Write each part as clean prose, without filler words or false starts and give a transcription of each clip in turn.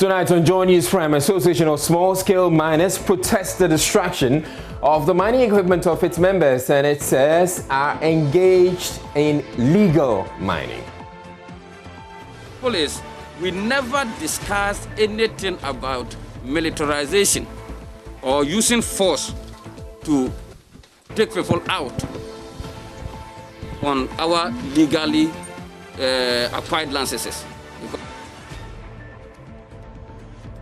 Tonight on Joy News Prime, Association of Small-Scale Miners protests the destruction of the mining equipment of its members, and it says are engaged in legal mining. Police, we never discussed anything about militarization or using force to take people out on our legally acquired licenses.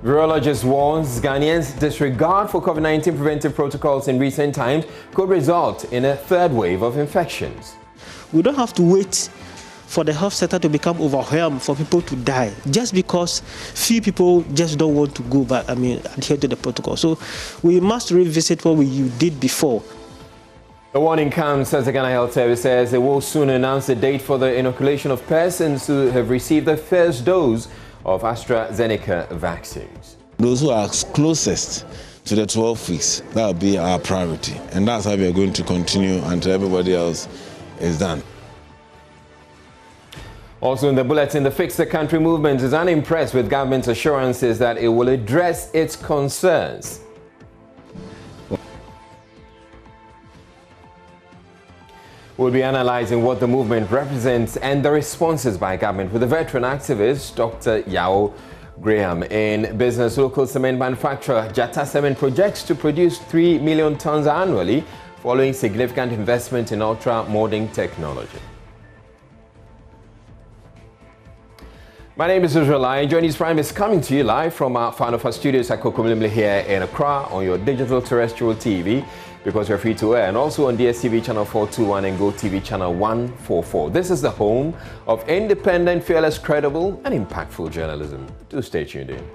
Virologist warns Ghanaians' disregard for COVID-19 preventive protocols in recent times could result in a third wave of infections. We don't have to wait for the health sector to become overwhelmed for people to die just because few people just don't want to go back, adhere to the protocol. So we must revisit what we did before. The warning comes as the Ghana Health Service says it will soon announce the date for the inoculation of persons who have received the first dose of AstraZeneca vaccines. Those who are closest to the 12 weeks, that will be our priority. And that's how we are going to continue until everybody else is done. Also in the bulletin, the Fix the Country movement is unimpressed with government's assurances that it will address its concerns. We'll be analyzing what the movement represents and the responses by government with the veteran activist Dr. Yao Graham. In business, local cement manufacturer Jata Cement projects to produce 3 million tons annually following significant investment in ultra-molding technology. My name is Israel Lai. Joy News Prime is coming to you live from our Fanofa studios at Kokomlimle here in Accra on your digital terrestrial TV, because we're free to air, and also on DSTV channel 421 and GoTV channel 144. This is the home of independent, fearless, credible, and impactful journalism. Do stay tuned in.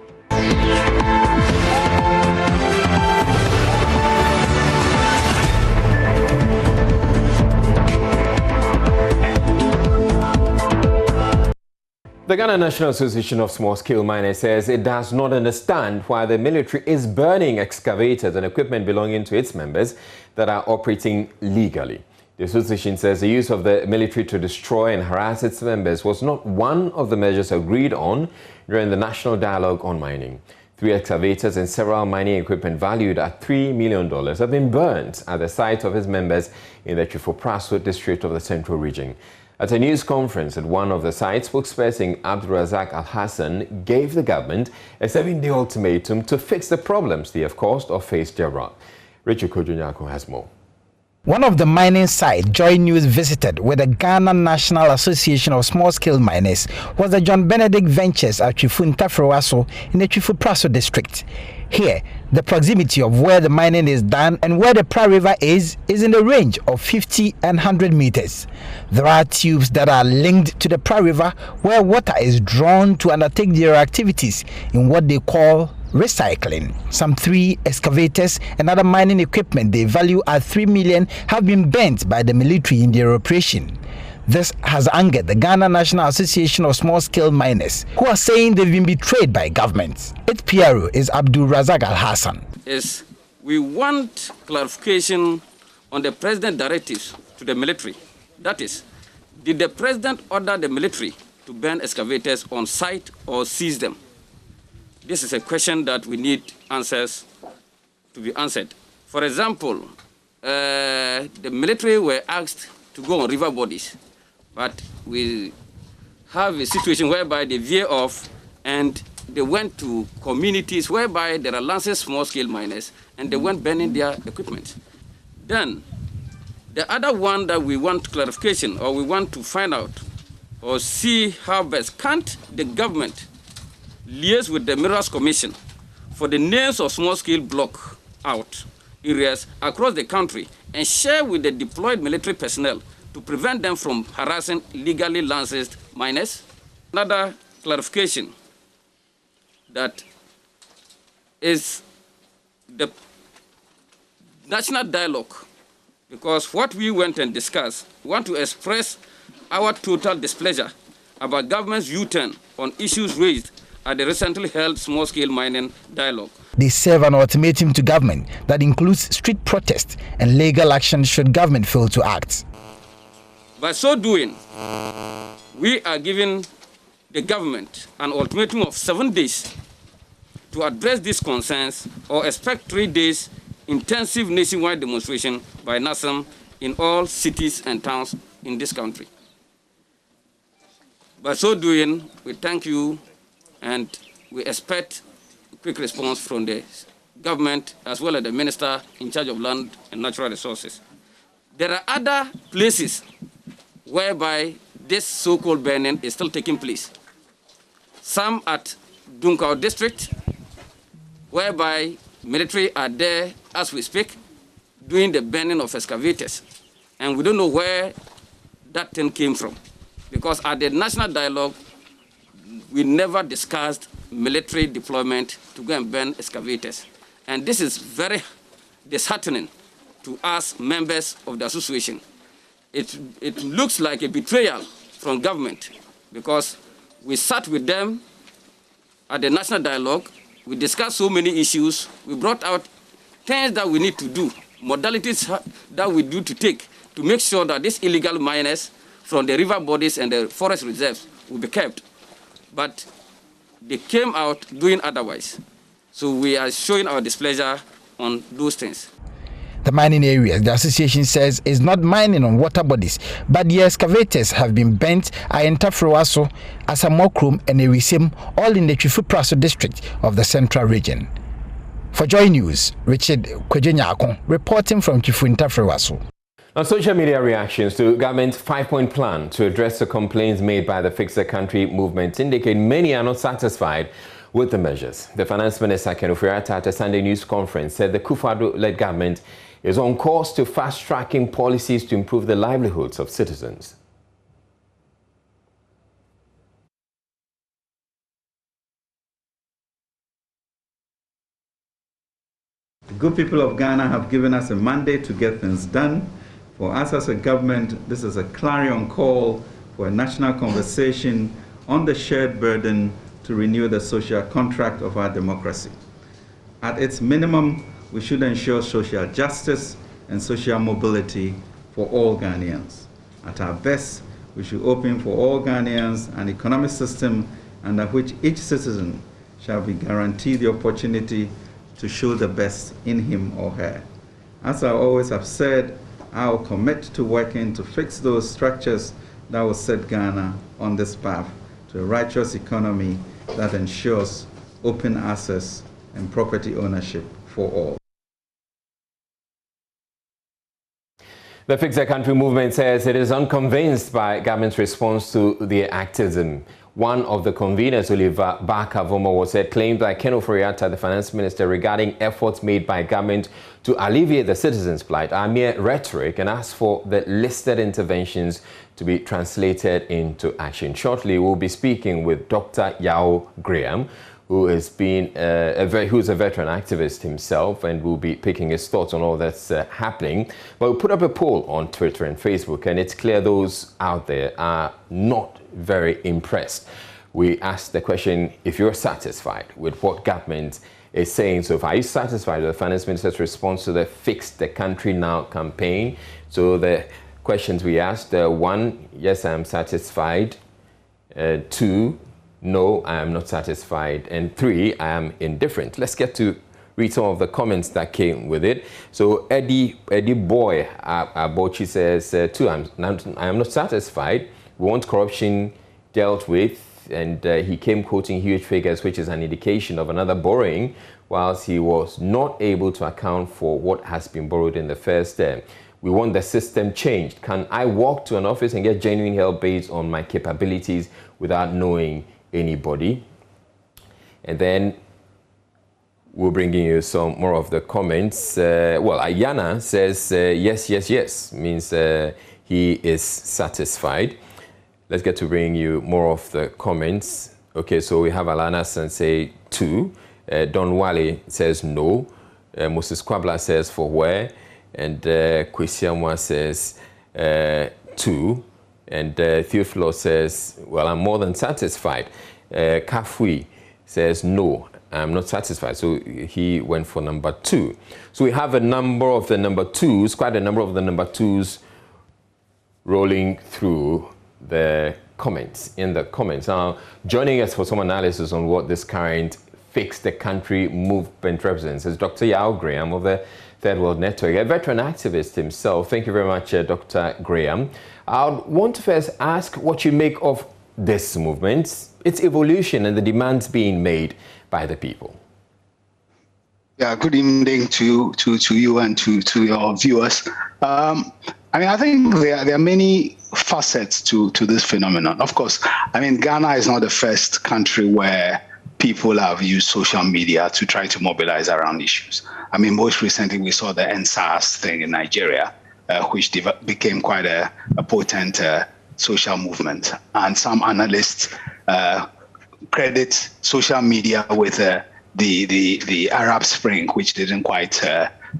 The Ghana National Association of Small-Scale Miners says it does not understand why the military is burning excavators and equipment belonging to its members that are operating legally. The association says the use of the military to destroy and harass its members was not one of the measures agreed on during the National Dialogue on Mining. 3 excavators and several mining equipment valued at $3 million have been burnt at the site of its members in the Chifopraso district of the Central Region. At a news conference at one of the sites, spokesperson Abdurazak Al-Hassan gave the government a 7-day ultimatum to fix the problems they have caused or faced thereof. Richard Kojunyako has more. One of the mining sites Joy News visited with the Ghana National Association of Small-Scale Miners was the John Benedict Ventures at Chifu-Ntafroaso in the Chifu-Praso district. Here, the proximity of where the mining is done and where the Pra River is in the range of 50 and 100 meters. There are tubes that are linked to the Pra River where water is drawn to undertake their activities in what they call recycling. Some 3 excavators and other mining equipment they value at 3 million have been burnt by the military in their operation. This has angered the Ghana National Association of Small-Scale Miners, who are saying they've been betrayed by government. Its PRO is Abdurazak Al-Hassan. Yes, we want clarification on the president's directives to the military. That is, did the president order the military to burn excavators on site or seize them? This is a question that we need answers to be answered. For example, the military were asked to go on river bodies, but we have a situation whereby they veer off and they went to communities whereby there are lances small-scale miners and they went burning their equipment. Then, the other one that we want clarification or we want to find out or see how best, can't the government liaise with the Minerals Commission for the names of small-scale block out areas across the country and share with the deployed military personnel to prevent them from harassing legally licensed miners? Another clarification that is the national dialogue, because what we went and discussed, we want to express our total displeasure about government's U-turn on issues raised at the recently held small-scale mining dialogue. They serve an ultimatum to government that includes street protest and legal action should government fail to act. By so doing, we are giving the government an ultimatum of 7 days to address these concerns or expect 3 days intensive nationwide demonstration by NASAM in all cities and towns in this country. By so doing, we thank you and we expect a quick response from the government as well as the minister in charge of land and natural resources. There are other places whereby this so-called burning is still taking place. Some at Dunkao district, whereby military are there as we speak, doing the burning of excavators. And we don't know where that thing came from. Because at the national dialogue, we never discussed military deployment to go and burn excavators. And this is very disheartening to us members of the association. It looks like a betrayal from government because we sat with them at the national dialogue, we discussed so many issues, we brought out things that we need to do, modalities that we do to take to make sure that these illegal miners from the river bodies and the forest reserves will be kept. But they came out doing otherwise. So we are showing our displeasure on those things. The mining areas, the association says, is not mining on water bodies, but the excavators have been burnt at Ntafroaso, Asamokrum, and Erisim, all in the Chifu Praso district of the Central Region. For Joy News, Richard Kwejenyakon, reporting from Chifu Ntafroaso. On social media reactions to government's 5-point plan to address the complaints made by the Fix the Country movement indicate many are not satisfied with the measures. The Finance Minister Ken Ofori-Atta at a Sunday news conference said the Kufuor-led government is on course to fast-tracking policies to improve the livelihoods of citizens. The good people of Ghana have given us a mandate to get things done. For us as a government, this is a clarion call for a national conversation on the shared burden to renew the social contract of our democracy. At its minimum, we should ensure social justice and social mobility for all Ghanaians. At our best, we should open for all Ghanaians an economic system under which each citizen shall be guaranteed the opportunity to show the best in him or her. As I always have said, I will commit to working to fix those structures that will set Ghana on this path to a righteous economy that ensures open access and property ownership for all. The Fix the Country movement says it is unconvinced by government's response to the activism. One of the conveners, Oliver Barker-Vomo, claimed by Ken Ofori-Atta, the finance minister, regarding efforts made by government to alleviate the citizens' plight are mere rhetoric, and asked for the listed interventions to be translated into action. Shortly, we'll be speaking with Dr. Yao Graham, who is a veteran activist himself, and will be picking his thoughts on all that's happening. But we'll put up a poll on Twitter and Facebook, and it's clear those out there are not very impressed. We asked the question, if you're satisfied with what government is saying so far, are you satisfied with the finance minister's response to the Fix the Country Now campaign? So the questions we asked, 1, yes, I am satisfied. 2, no, I am not satisfied. And 3, I am indifferent. Let's get to read some of the comments that came with it. So Eddie Boy Abochi says, 2, I am not satisfied. We want corruption dealt with. And he came quoting huge figures, which is an indication of another borrowing, whilst he was not able to account for what has been borrowed in the first term. We want the system changed. Can I walk to an office and get genuine help based on my capabilities without knowing anybody? And then we're bringing you some more of the comments. Well, Ayana says, yes, means he is satisfied. Let's get to bring you more of the comments. Okay, so we have Alana Sensei 2. Don Wale says no. Moses Kwabla says for where. And Kwesiamwa says 2. And Theophilo says, well, I'm more than satisfied. Kafui says no, I'm not satisfied. So he went for number 2. So we have a number of the number 2s, quite a number of the number 2s rolling through in the comments. Now, joining us for some analysis on what this current Fix the Country movement represents is Dr. Yao Graham of the Third World Network, a veteran activist himself. Thank you very much, Dr. Graham. I want to first ask what you make of this movement, its evolution and the demands being made by the people. Yeah, good evening to you and to your viewers. I think there are many facets to this phenomenon. Of course, Ghana is not the first country where people have used social media to try to mobilize around issues. Most recently we saw the NSAS thing in Nigeria, which became quite a potent social movement. And some analysts credit social media with the Arab Spring, which didn't quite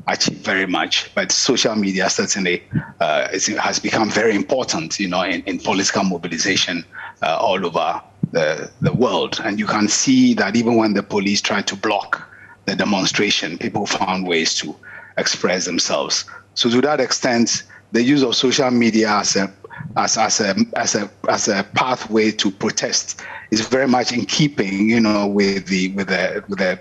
achieve very much. But social media certainly has become very important, in political mobilization all over the world. And you can see that even when the police tried to block the demonstration, people found ways to express themselves. So to that extent, the use of social media as a pathway to protest is very much in keeping, with the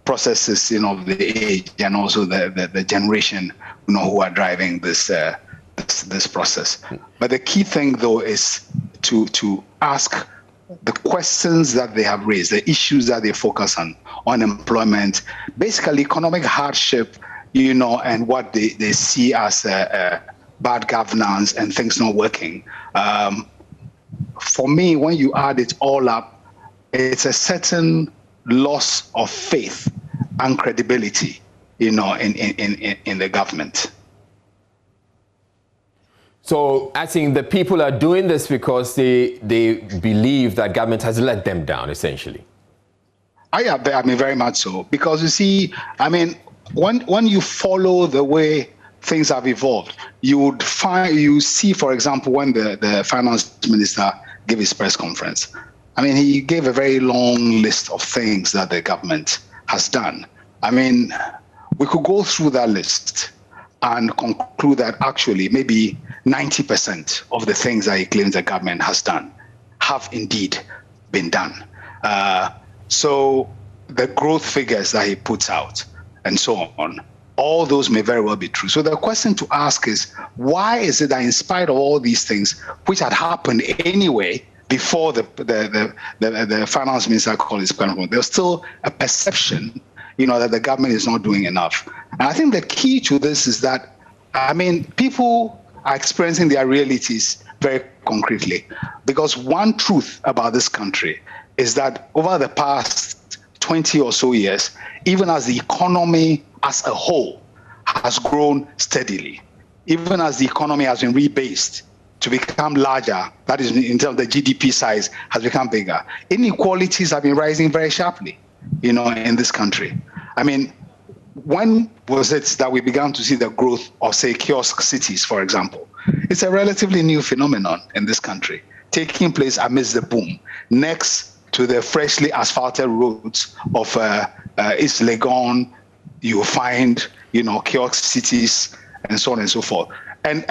processes, of the age and also the generation, who are driving this process. But the key thing, though, is to ask the questions that they have raised, the issues that they focus on, unemployment, basically economic hardship, and what they see as bad governance and things not working. For me, when you add it all up, it's a certain loss of faith and credibility, in the government. So I think the people are doing this because they believe that government has let them down, essentially. Yeah, very much so. Because you see, when you follow the way things have evolved, you see, for example, when the finance minister gave his press conference, he gave a very long list of things that the government has done. We could go through that list and conclude that actually maybe 90% of the things that he claims the government has done have indeed been done. So the growth figures that he puts out and so on, all those may very well be true. So the question to ask is, why is it that in spite of all these things, which had happened anyway before the finance minister called his conference, there's still a perception, that the government is not doing enough? And I think the key to this is that, people are experiencing their realities very concretely. Because one truth about this country is that over the past 20 or so years, even as the economy as a whole has grown steadily, even as the economy has been rebased to become larger, that is in terms of the GDP size has become bigger, inequalities have been rising very sharply, in this country. When was it that we began to see the growth of, say, kiosk cities, for example? It's a relatively new phenomenon in this country, taking place amidst the boom, next to the freshly asphalted roads of East Legon. You find, kiosk cities and so on and so forth. And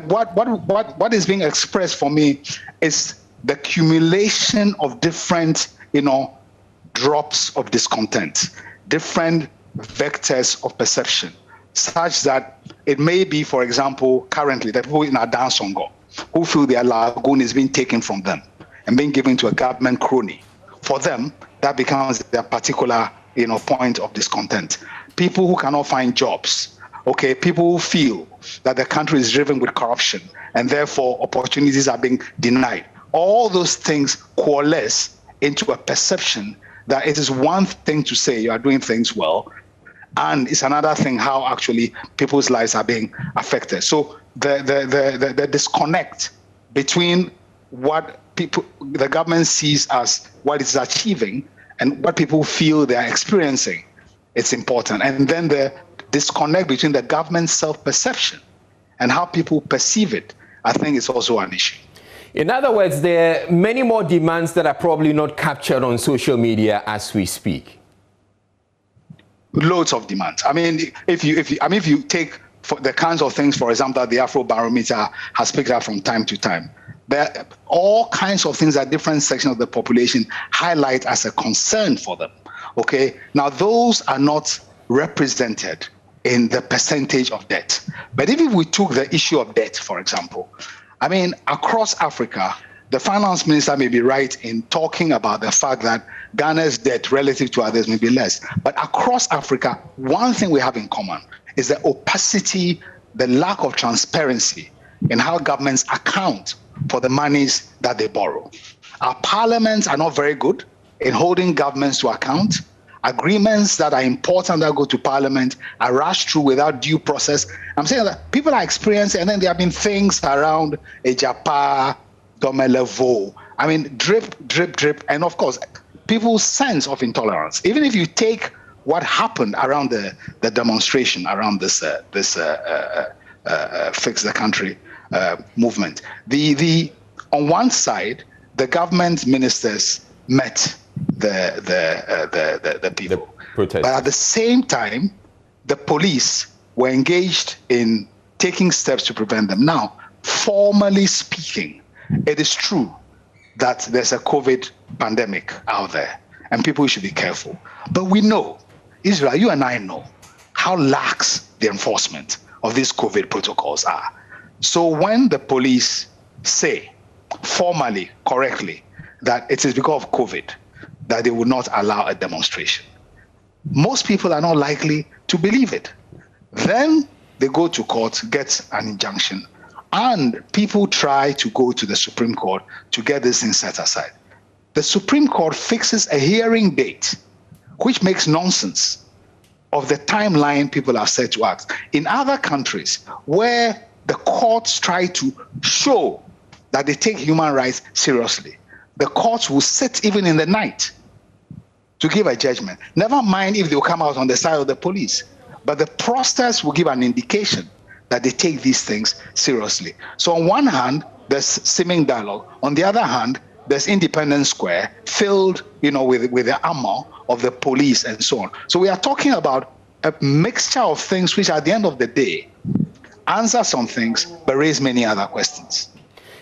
what is being expressed for me is the accumulation of different, drops of discontent, different vectors of perception, such that it may be, for example, currently the people in Adansongo who feel their lagoon is being taken from them and being given to a government crony. For them, that becomes their particular, point of discontent. People who cannot find jobs, people who feel that the country is driven with corruption and therefore opportunities are being denied. All those things coalesce into a perception that it is one thing to say you are doing things well, and it's another thing how actually people's lives are being affected. So the disconnect between what the government sees as what it's achieving and what people feel they are experiencing, it's important. And then the disconnect between the government's self-perception and how people perceive it, I think is also an issue. In other words, there are many more demands that are probably not captured on social media as we speak. Loads of demands. If you take the kinds of things, for example, that the Afro Barometer has picked up from time to time, there are all kinds of things that different sections of the population highlight as a concern for them. Okay, now those are not represented in the percentage of debt. But if we took the issue of debt, for example, I mean, across Africa, the finance minister may be right in talking about the fact that Ghana's debt relative to others may be less. But across Africa, one thing we have in common is the opacity, the lack of transparency in how governments account for the monies that they borrow. Our parliaments are not very good in holding governments to account. Agreements that are important that go to parliament are rushed through without due process. I'm saying that people are experiencing, and then there have been things around Ejapa, Domelevo. I mean, drip, drip, drip. And of course, people's sense of intolerance. Even if you take what happened around the demonstration around this Fix the Country movement. On one side, the government ministers met the people. But at the same time, the police were engaged in taking steps to prevent them. Now, formally speaking, it is true that there's a COVID pandemic out there and people should be careful. But we know, Israel, you and I know how lax the enforcement of these COVID protocols are. So when the police say formally, correctly, that it is because of COVID that they would not allow a demonstration, most people are not likely to believe it. Then they go to court, get an injunction, and people try to go to the Supreme Court to get this thing set aside. The Supreme Court fixes a hearing date, which makes nonsense of the timeline people have said to act. In other countries where the courts try to show that they take human rights seriously, the courts will sit even in the night to give a judgment. Never mind if they'll come out on the side of the police, but the process will give an indication that they take these things seriously. So on one hand, there's seeming dialogue. On the other hand, there's Independence Square filled, with the armor of the police and so on. So we are talking about a mixture of things which at the end of the day answer some things but raise many other questions.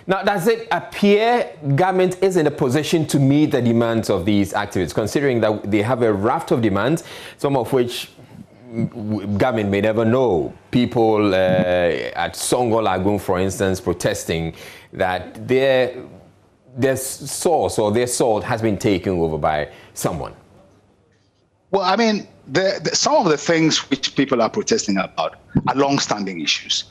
Now, does it appear government is in a position to meet the demands of these activists, considering that they have a raft of demands, some of which government may never know? People at Songo Lagoon, for instance, protesting that their source or their salt has been taken over by someone. Well, I mean, some of the things which people are protesting about are long-standing issues.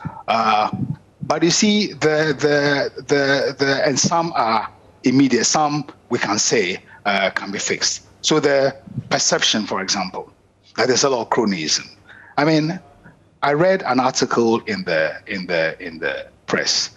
But you see, and some are immediate, some we can say can be fixed. So the perception, for example, that there's a lot of cronyism. I mean, I read an article in the press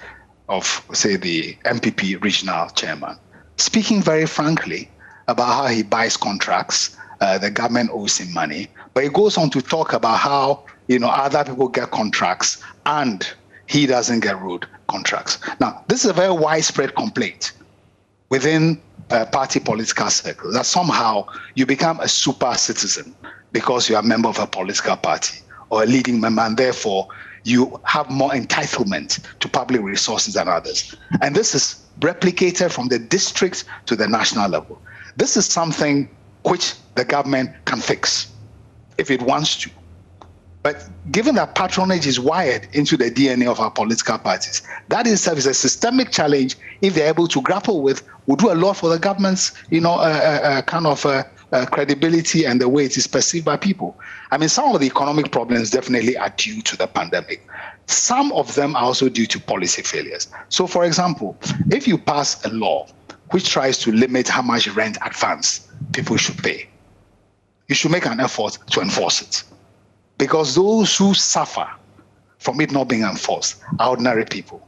of, say, the MPP regional chairman, speaking very frankly about how he buys contracts, the government owes him money, but he goes on to talk about how other people get contracts and he doesn't get road contracts. Now, this is a very widespread complaint within party political circles, that somehow you become a super citizen because you are a member of a political party or a leading member, and therefore you have more entitlement to public resources than others. And this is replicated from the district to the national level. This is something which the government can fix if it wants to. But given that patronage is wired into the DNA of our political parties, that itself is a systemic challenge. If they're able to grapple with, will do a lot for the government's, credibility and the way it is perceived by people. I mean, some of the economic problems definitely are due to the pandemic. Some of them are also due to policy failures. So, for example, if you pass a law which tries to limit how much rent advance people should pay, you should make an effort to enforce it. Because those who suffer from it not being enforced are ordinary people.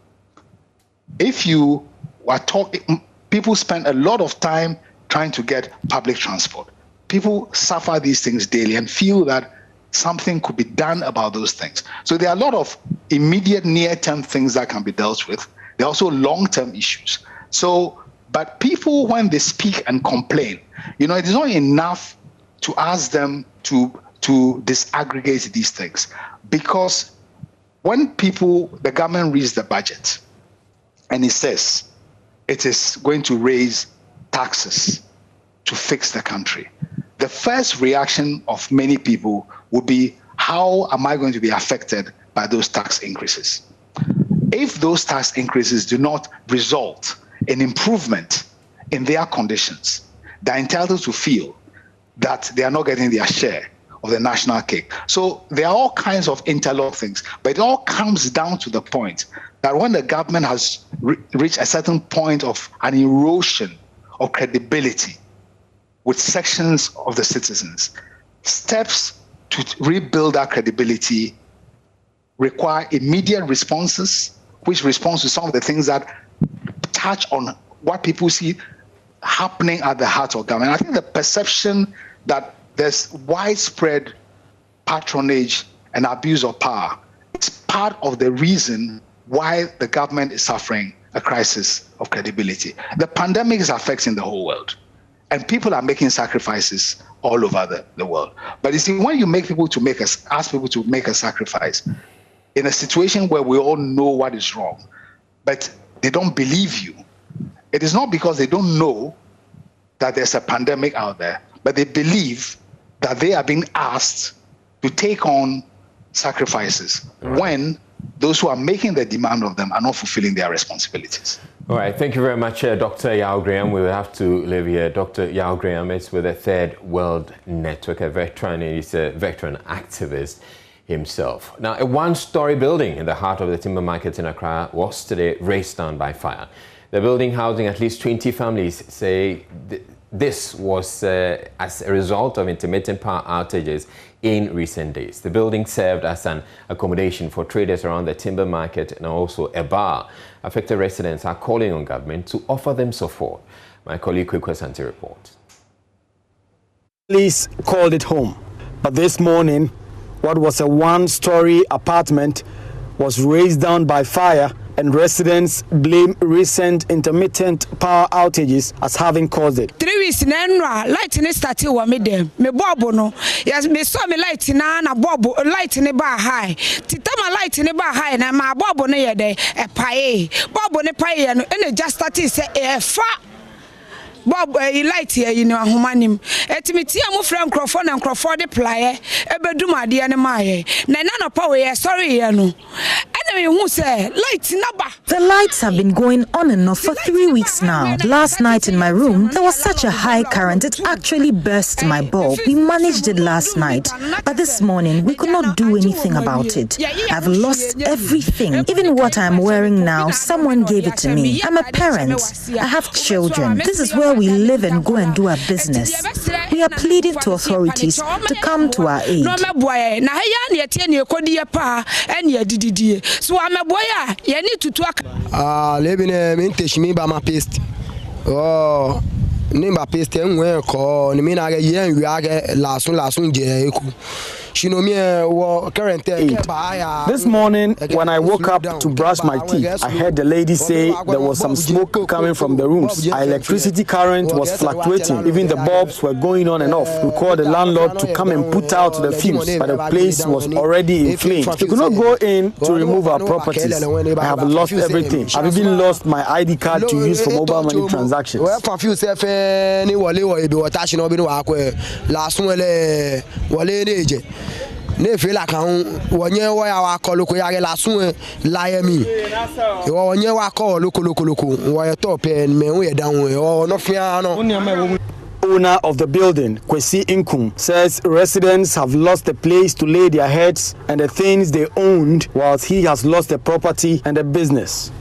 If you are talking, people spend a lot of time trying to get public transport. People suffer these things daily and feel that something could be done about those things. So there are a lot of immediate near-term things that can be dealt with. There are also long-term issues. So, but people, when they speak and complain, it is not enough to ask them to disaggregate these things, because when the government reads the budget and it says it is going to raise taxes to fix the country, the first reaction of many people would be, how am I going to be affected by those tax increases? If those tax increases do not result in improvement in their conditions, they're entitled to feel that they are not getting their share of the national cake. So there are all kinds of interlocked things, but it all comes down to the point that when the government has reached a certain point of an erosion of credibility with sections of the citizens, steps to rebuild that credibility require immediate responses, which responds to some of the things that touch on what people see happening at the heart of government. I think the perception that there's widespread patronage and abuse of power is part of the reason why the government is suffering a crisis of credibility. The pandemic is affecting the whole world, and people are making sacrifices all over the world. But you see, when you ask people to make a sacrifice in a situation where we all know what is wrong, but they don't believe you, it is not because they don't know that there's a pandemic out there, but they believe that they are being asked to take on sacrifices when those who are making the demand of them are not fulfilling their responsibilities. All right, thank you very much, Dr. Yao Graham. We will have to leave here. Dr. Yao Graham is with the Third World Network, a veteran, and he's a veteran activist himself. Now, a one-story building in the heart of the timber market in Accra was today razed down by fire. The building housing at least 20 families say this was as a result of intermittent power outages in recent days. The building served as an accommodation for traders around the timber market and also a bar. Affected residents are calling on government to offer them support. My colleague Kwekwe Santi reports. Police called it home, but this morning, what was a one-story apartment was razed down by fire, and residents blame recent intermittent power outages as having caused it. 3 weeks now, light in started wa me dem. Me bobo no. Yes, me saw me light na bobo light ne ba high. Tita ma light ne ba high na ma bobo ne ye dey e pae. Bobo ne pae no e just started say e fa. Bob light here you know humanim etimiti amu friend crofo na crofo de playe ebedum ade ne maaye na na power ye sorry ye no enemy who say light naba. The lights have been going on and off for 3 weeks now. Last night in my room there was such a high current it actually burst my bulb. We managed it last night, but this morning we could not do anything about it. I've lost everything, even what I'm wearing now. Someone gave it to me. I'm a parent. I have children. This is where we live and go and do our business. We are pleading to authorities to come to our aid. This morning, when I woke up to brush my teeth, I heard the lady say there was some smoke coming from the rooms. Our electricity current was fluctuating. Even the bulbs were going on and off. We called the landlord to come and put out the fumes, but the place was already in flames. We could not go in to remove our properties. I have lost everything. I've even lost my ID card to use for mobile money transactions. Ne feel kan wonye wo ya wa ko loko ya la sun la ye mi wonye wa ko loko wo ye top me hu ye dan wo no fia no. Owner of the building, Kwesi Inkum, says residents have lost the place to lay their heads and the things they owned, whilst he has lost the property and the business.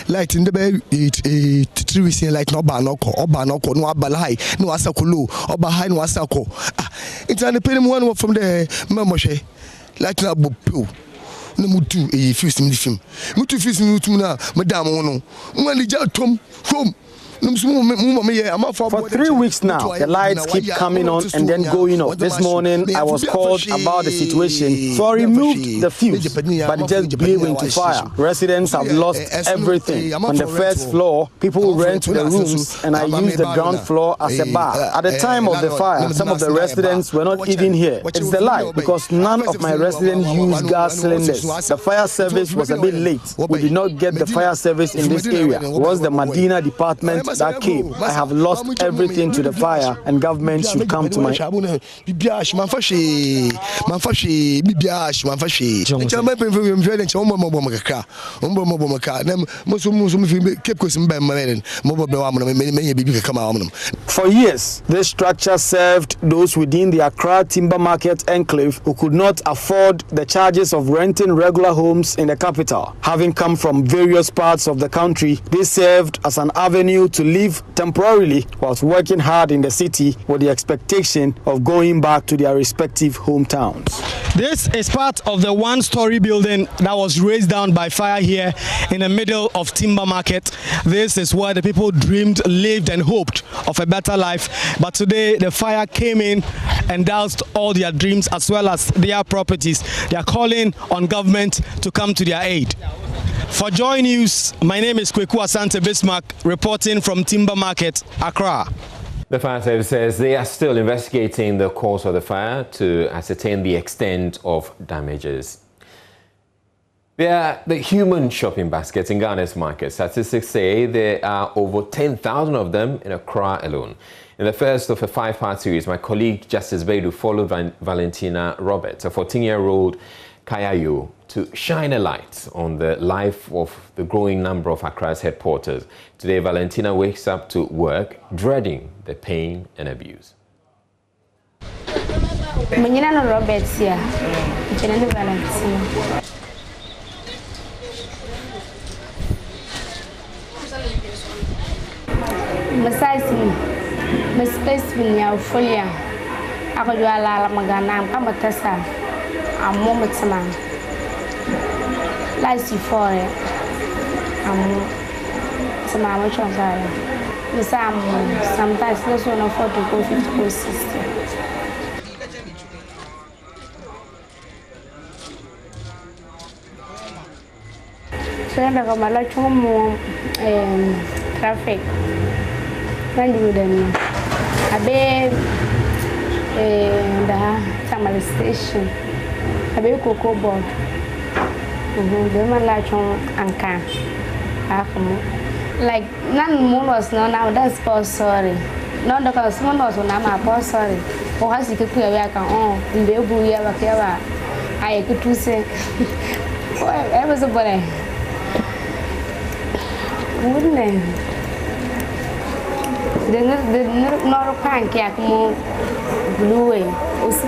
Light in the bed, 3 weeks like no banoko, no abalai, no asakulu, or behind wasako. It's an opinion one from the Mamoshe, like na bupu. No mutu a few film. Mutu fees mutuna, Madame Ono. When the jar tom home. For 3 weeks now, the lights keep coming on and then going off. This morning, I was called about the situation, so I removed the fuse, but it just blew into fire. Residents have lost everything. On the first floor, people rent the rooms, and I use the ground floor as a bar. At the time of the fire, some of the residents were not even here. It's the light, because none of my residents use gas cylinders. The fire service was a bit late. We did not get the fire service in this area. It was the Medina department that came. I have lost everything to the fire, and government should come to my aid. For years, this structure served those within the Accra Timber Market enclave who could not afford the charges of renting regular homes in the capital. Having come from various parts of the country, they served as an avenue to live temporarily whilst working hard in the city with the expectation of going back to their respective hometowns. This is part of the one-story building that was razed down by fire here in the middle of Timber Market. This is where the people dreamed, lived and hoped of a better life. But today the fire came in and doused all their dreams as well as their properties. They are calling on government to come to their aid. For Joy News, my name is Kweku Asante Bismarck, reporting from Timber Market, Accra. The fire service says they are still investigating the cause of the fire to ascertain the extent of damages. There are the human shopping baskets in Ghana's market. Statistics say there are over 10,000 of them in Accra alone. In the first of a 5-part series, my colleague Justice Baidu followed Valentina Roberts, a 14-year-old Kayayo, to shine a light on the life of the growing number of Accra's headquarters. Today, Valentina wakes up to work dreading the pain and abuse. Roberts here. Valentina. My space will now fully. I could do a la magana, I'm a tessa. I'm moment man. Lies you for it. I'm some amateur fire. Miss sometimes those one afford to go 50 to 60. So I got my lunch home traffic. When you then I be the Tamale station. I be cocoa board. The man like and can. Like none more was no now that's for sorry. None the customer was on my sorry. Or has he could clear back on in the Buya Bakeva. I could to say, I was a boy. Wouldn't it? The not pancake more blue way. Also,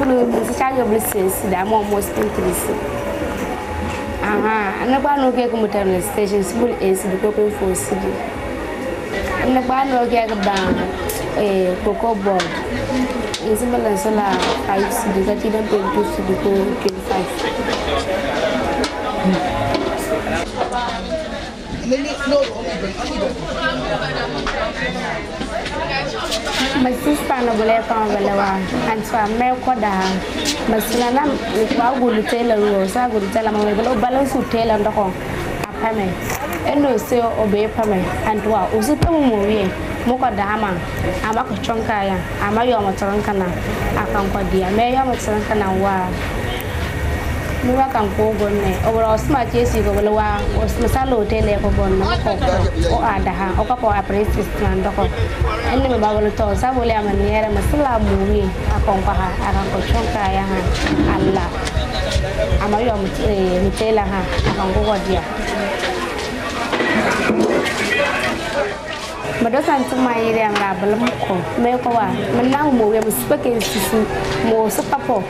child of blessings that I'm almost interested. And the banner get a station school is the cooking for city. And the banner get a cocoa board. It's a balance of 5 city that you don't pay 2 city to 25. My sister and a black and so I'm Mel Quada. My son, I would tell a rose, I would tell him a balance to tell on the home. A payment. And no say obey payment. And to our Usupa movie, Moka Dama, a Maka Chonkaya, a Mayo Matarankana, a Concordia, Mayo Matarankana. No, I can go over our smart yes, you go was Masalo Tele for Bon or Adaha, or Papa Apprentice and Doko. And the Babalatos, I will have a near a Masala movie, a Compaha, a Concochonka, Allah. Amayo Mitela, a Concordia. But that's to my area and Rabalamo, Mekoa, Manamo, we have spoken to more support.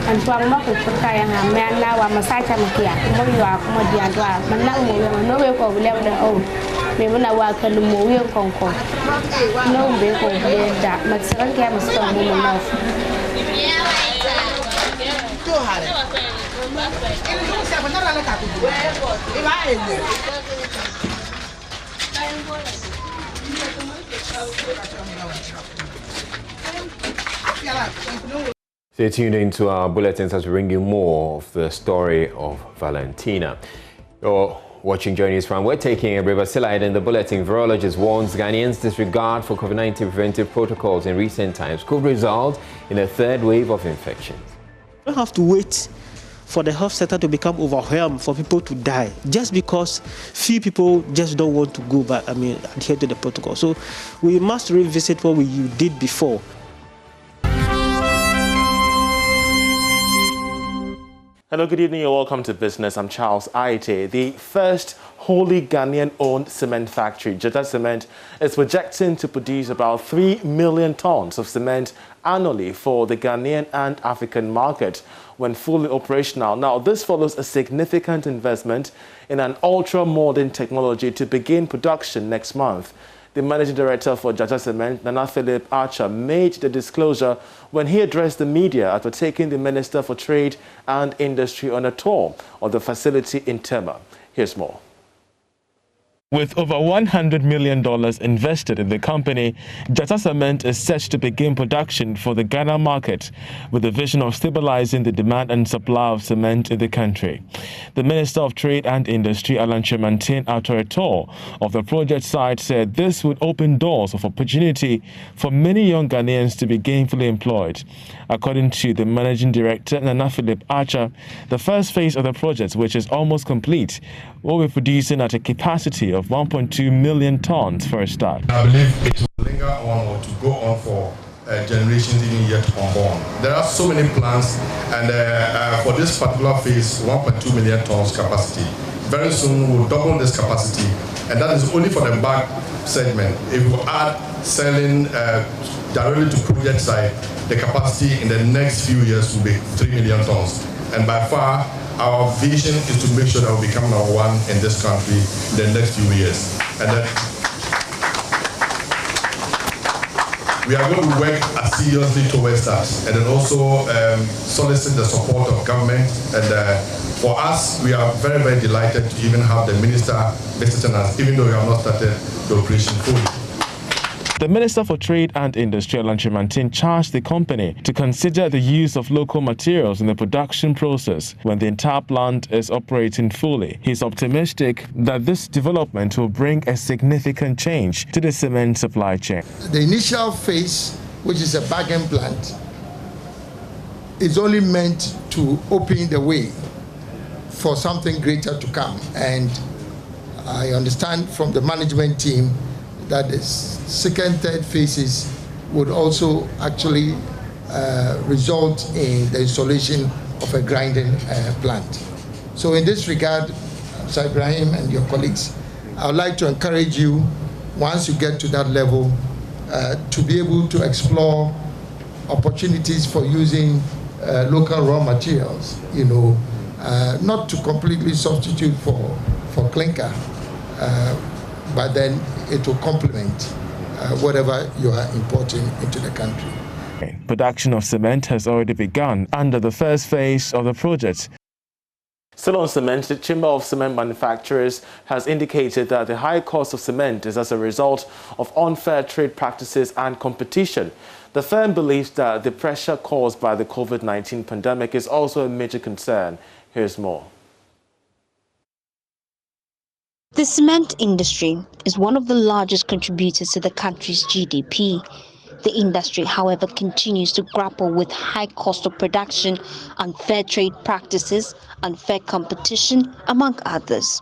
And to our market for Kaya, man now I'm a Sacha Makia, Moya, Modia, but now no way for level old. Maybe I walk on the Moya Concord. No way for that, but Saran Cam is strong enough. Stay tuned into our bulletins as we bring you more of the story of Valentina. You're watching Joy News from. We're taking a riverside in the bulletin. Virologist warns Ghanaians' disregard for COVID-19 preventive protocols in recent times could result in a third wave of infections. You don't have to wait for the health sector to become overwhelmed, for people to die, just because few people just don't want to go back, adhere to the protocol. So we must revisit what we did before. Hello, good evening and welcome to Business. I'm Charles Aite. The first wholly Ghanaian-owned cement factory, Jata Cement, is projecting to produce about 3 million tons of cement annually for the Ghanaian and African market when fully operational. Now, this follows a significant investment in an ultra-modern technology to begin production next month. The managing director for Jata Cement, Nana Philip Archer, made the disclosure when he addressed the media after taking the Minister for Trade and Industry on a tour of the facility in Tema. Here's more. With over $100 million invested in the company, Jata Cement is set to begin production for the Ghana market with the vision of stabilizing the demand and supply of cement in the country. The Minister of Trade and Industry, Alan Chemantin, after a tour of the project site, said this would open doors of opportunity for many young Ghanaians to be gainfully employed. According to the Managing Director, Nana Philip Archer, the first phase of the project, which is almost complete, will be producing at a capacity of 1.2 million tons for a start. I believe it will linger on or to go on for generations even yet unborn. There are so many plans, and for this particular phase, 1.2 million tons capacity. Very soon we'll double this capacity, and that is only for the bag segment. If we add selling directly to project side, the capacity in the next few years will be 3 million tons. And by far, our vision is to make sure that we become number one in this country in the next few years. And then we are going to work seriously towards that, and then also solicit the support of government. And for us, we are very, very delighted to even have the minister visiting us, even though we have not started the operation fully. The Minister for Trade and Industry, Alan Chemantin, charged the company to consider the use of local materials in the production process when the entire plant is operating fully. He's optimistic that this development will bring a significant change to the cement supply chain. The initial phase, which is a back-end plant, is only meant to open the way for something greater to come. And I understand from the management team that the second, third phases would also actually result in the installation of a grinding plant. So in this regard, Sir Ibrahim and your colleagues, I would like to encourage you, once you get to that level, to be able to explore opportunities for using local raw materials, not to completely substitute for clinker, but then it will complement whatever you are importing into the country. Production of cement has already begun under the first phase of the project. Still on cement, the Chamber of Cement Manufacturers has indicated that the high cost of cement is as a result of unfair trade practices and competition. The firm believes that the pressure caused by the COVID-19 pandemic is also a major concern. Here's more. The cement industry is one of the largest contributors to the country's GDP. The industry, however, continues to grapple with high cost of production, unfair trade practices, unfair competition, among others.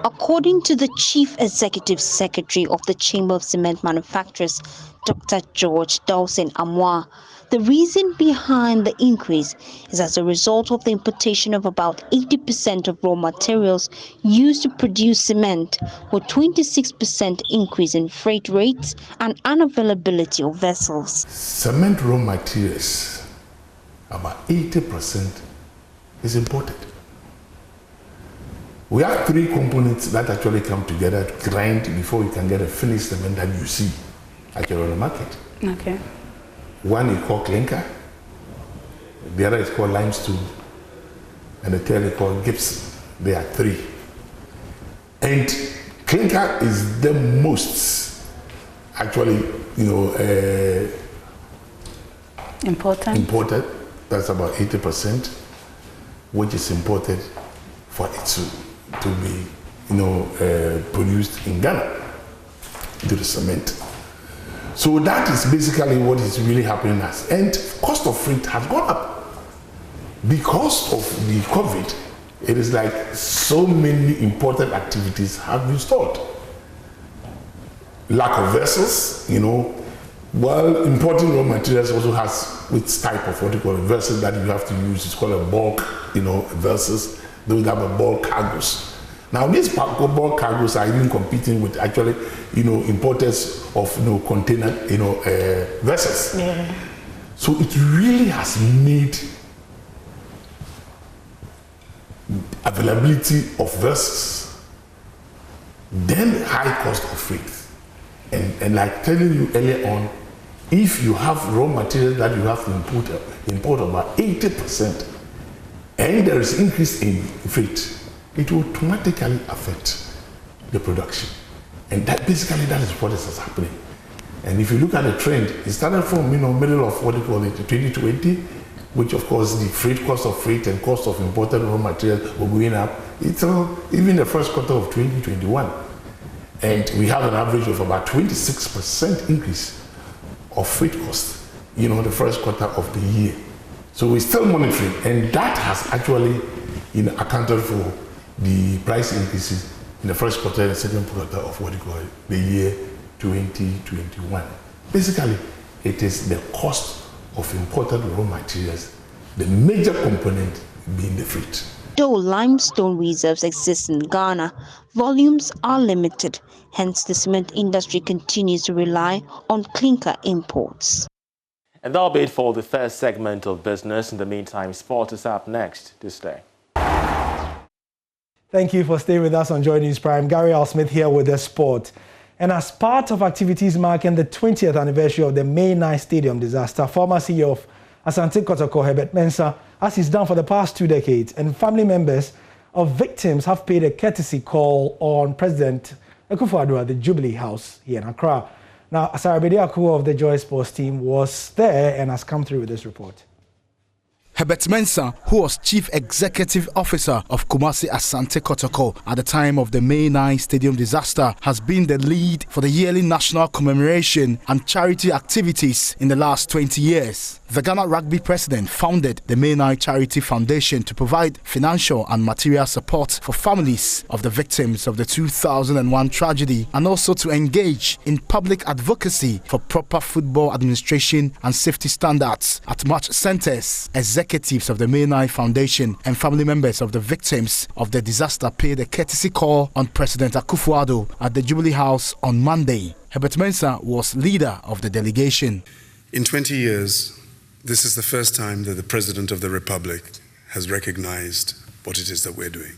According to the Chief Executive Secretary of the Chamber of Cement Manufacturers, Dr. George Dawson Amwa, the reason behind the increase is as a result of the importation of about 80% of raw materials used to produce cement, with 26% increase in freight rates and unavailability of vessels. Cement raw materials, about 80% is imported. We have three components that actually come together to grind before you can get a finished cement that you see actually on the market. Okay. One is called clinker, the other is called limestone, and the third is called gypsum. There are three. And clinker is the most actually, imported. That's about 80%, which is imported for it to be, produced in Ghana into the cement. So that is basically what is really happening us. And cost of freight has gone up. because of the COVID, it is like so many important activities have been stopped. Lack of vessels, while importing raw materials also has its type of what you call a vessel that you have to use. It's called a bulk, vessels. Those have a bulk cargoes. Now these bulk cargoes are even competing with actually, importers of container, vessels. Yeah. So it really has made availability of vessels, then high cost of freight. And like telling you earlier on, if you have raw material that you have to import about 80%, and there is increase in freight, it will automatically affect the production. And that is what is happening. And if you look at the trend, it started from middle of 2020, which of course the cost of freight and cost of imported raw material were going up. It's even the first quarter of 2021. And we have an average of about 26% increase of freight cost, the first quarter of the year. So we're still monitoring, and that has actually accounted for the price increases in the first quarter and the second quarter of the year 2021. Basically, it is the cost of imported raw materials, the major component being the freight. Though limestone reserves exist in Ghana, volumes are limited. Hence, the cement industry continues to rely on clinker imports. And that'll be it for the first segment of business. In the meantime, sport is up next this day. Thank you for staying with us on Joy News Prime. Gary Al Smith here with the sport. And as part of activities marking the 20th anniversary of the May 9 Stadium disaster, former CEO of Asante Kotoko, Herbert Mensah, as he's done for the past 2 decades, and family members of victims have paid a courtesy call on President Akufo-Addo at the Jubilee House here in Accra. Now, Asarabede Akuo of the Joy Sports team was there and has come through with this report. Herbert Mensah, who was Chief Executive Officer of Kumasi Asante Kotoko at the time of the May 9 Stadium disaster, has been the lead for the yearly national commemoration and charity activities in the last 20 years. The Ghana Rugby president founded the May 9 Charity Foundation to provide financial and material support for families of the victims of the 2001 tragedy, and also to engage in public advocacy for proper football administration and safety standards at match centers. Executives of the May 9 Foundation and family members of the victims of the disaster paid a courtesy call on President Akufo-Addo at the Jubilee House on Monday. Herbert Mensah was leader of the delegation. In 20 years, this is the first time that the President of the Republic has recognized what it is that we're doing.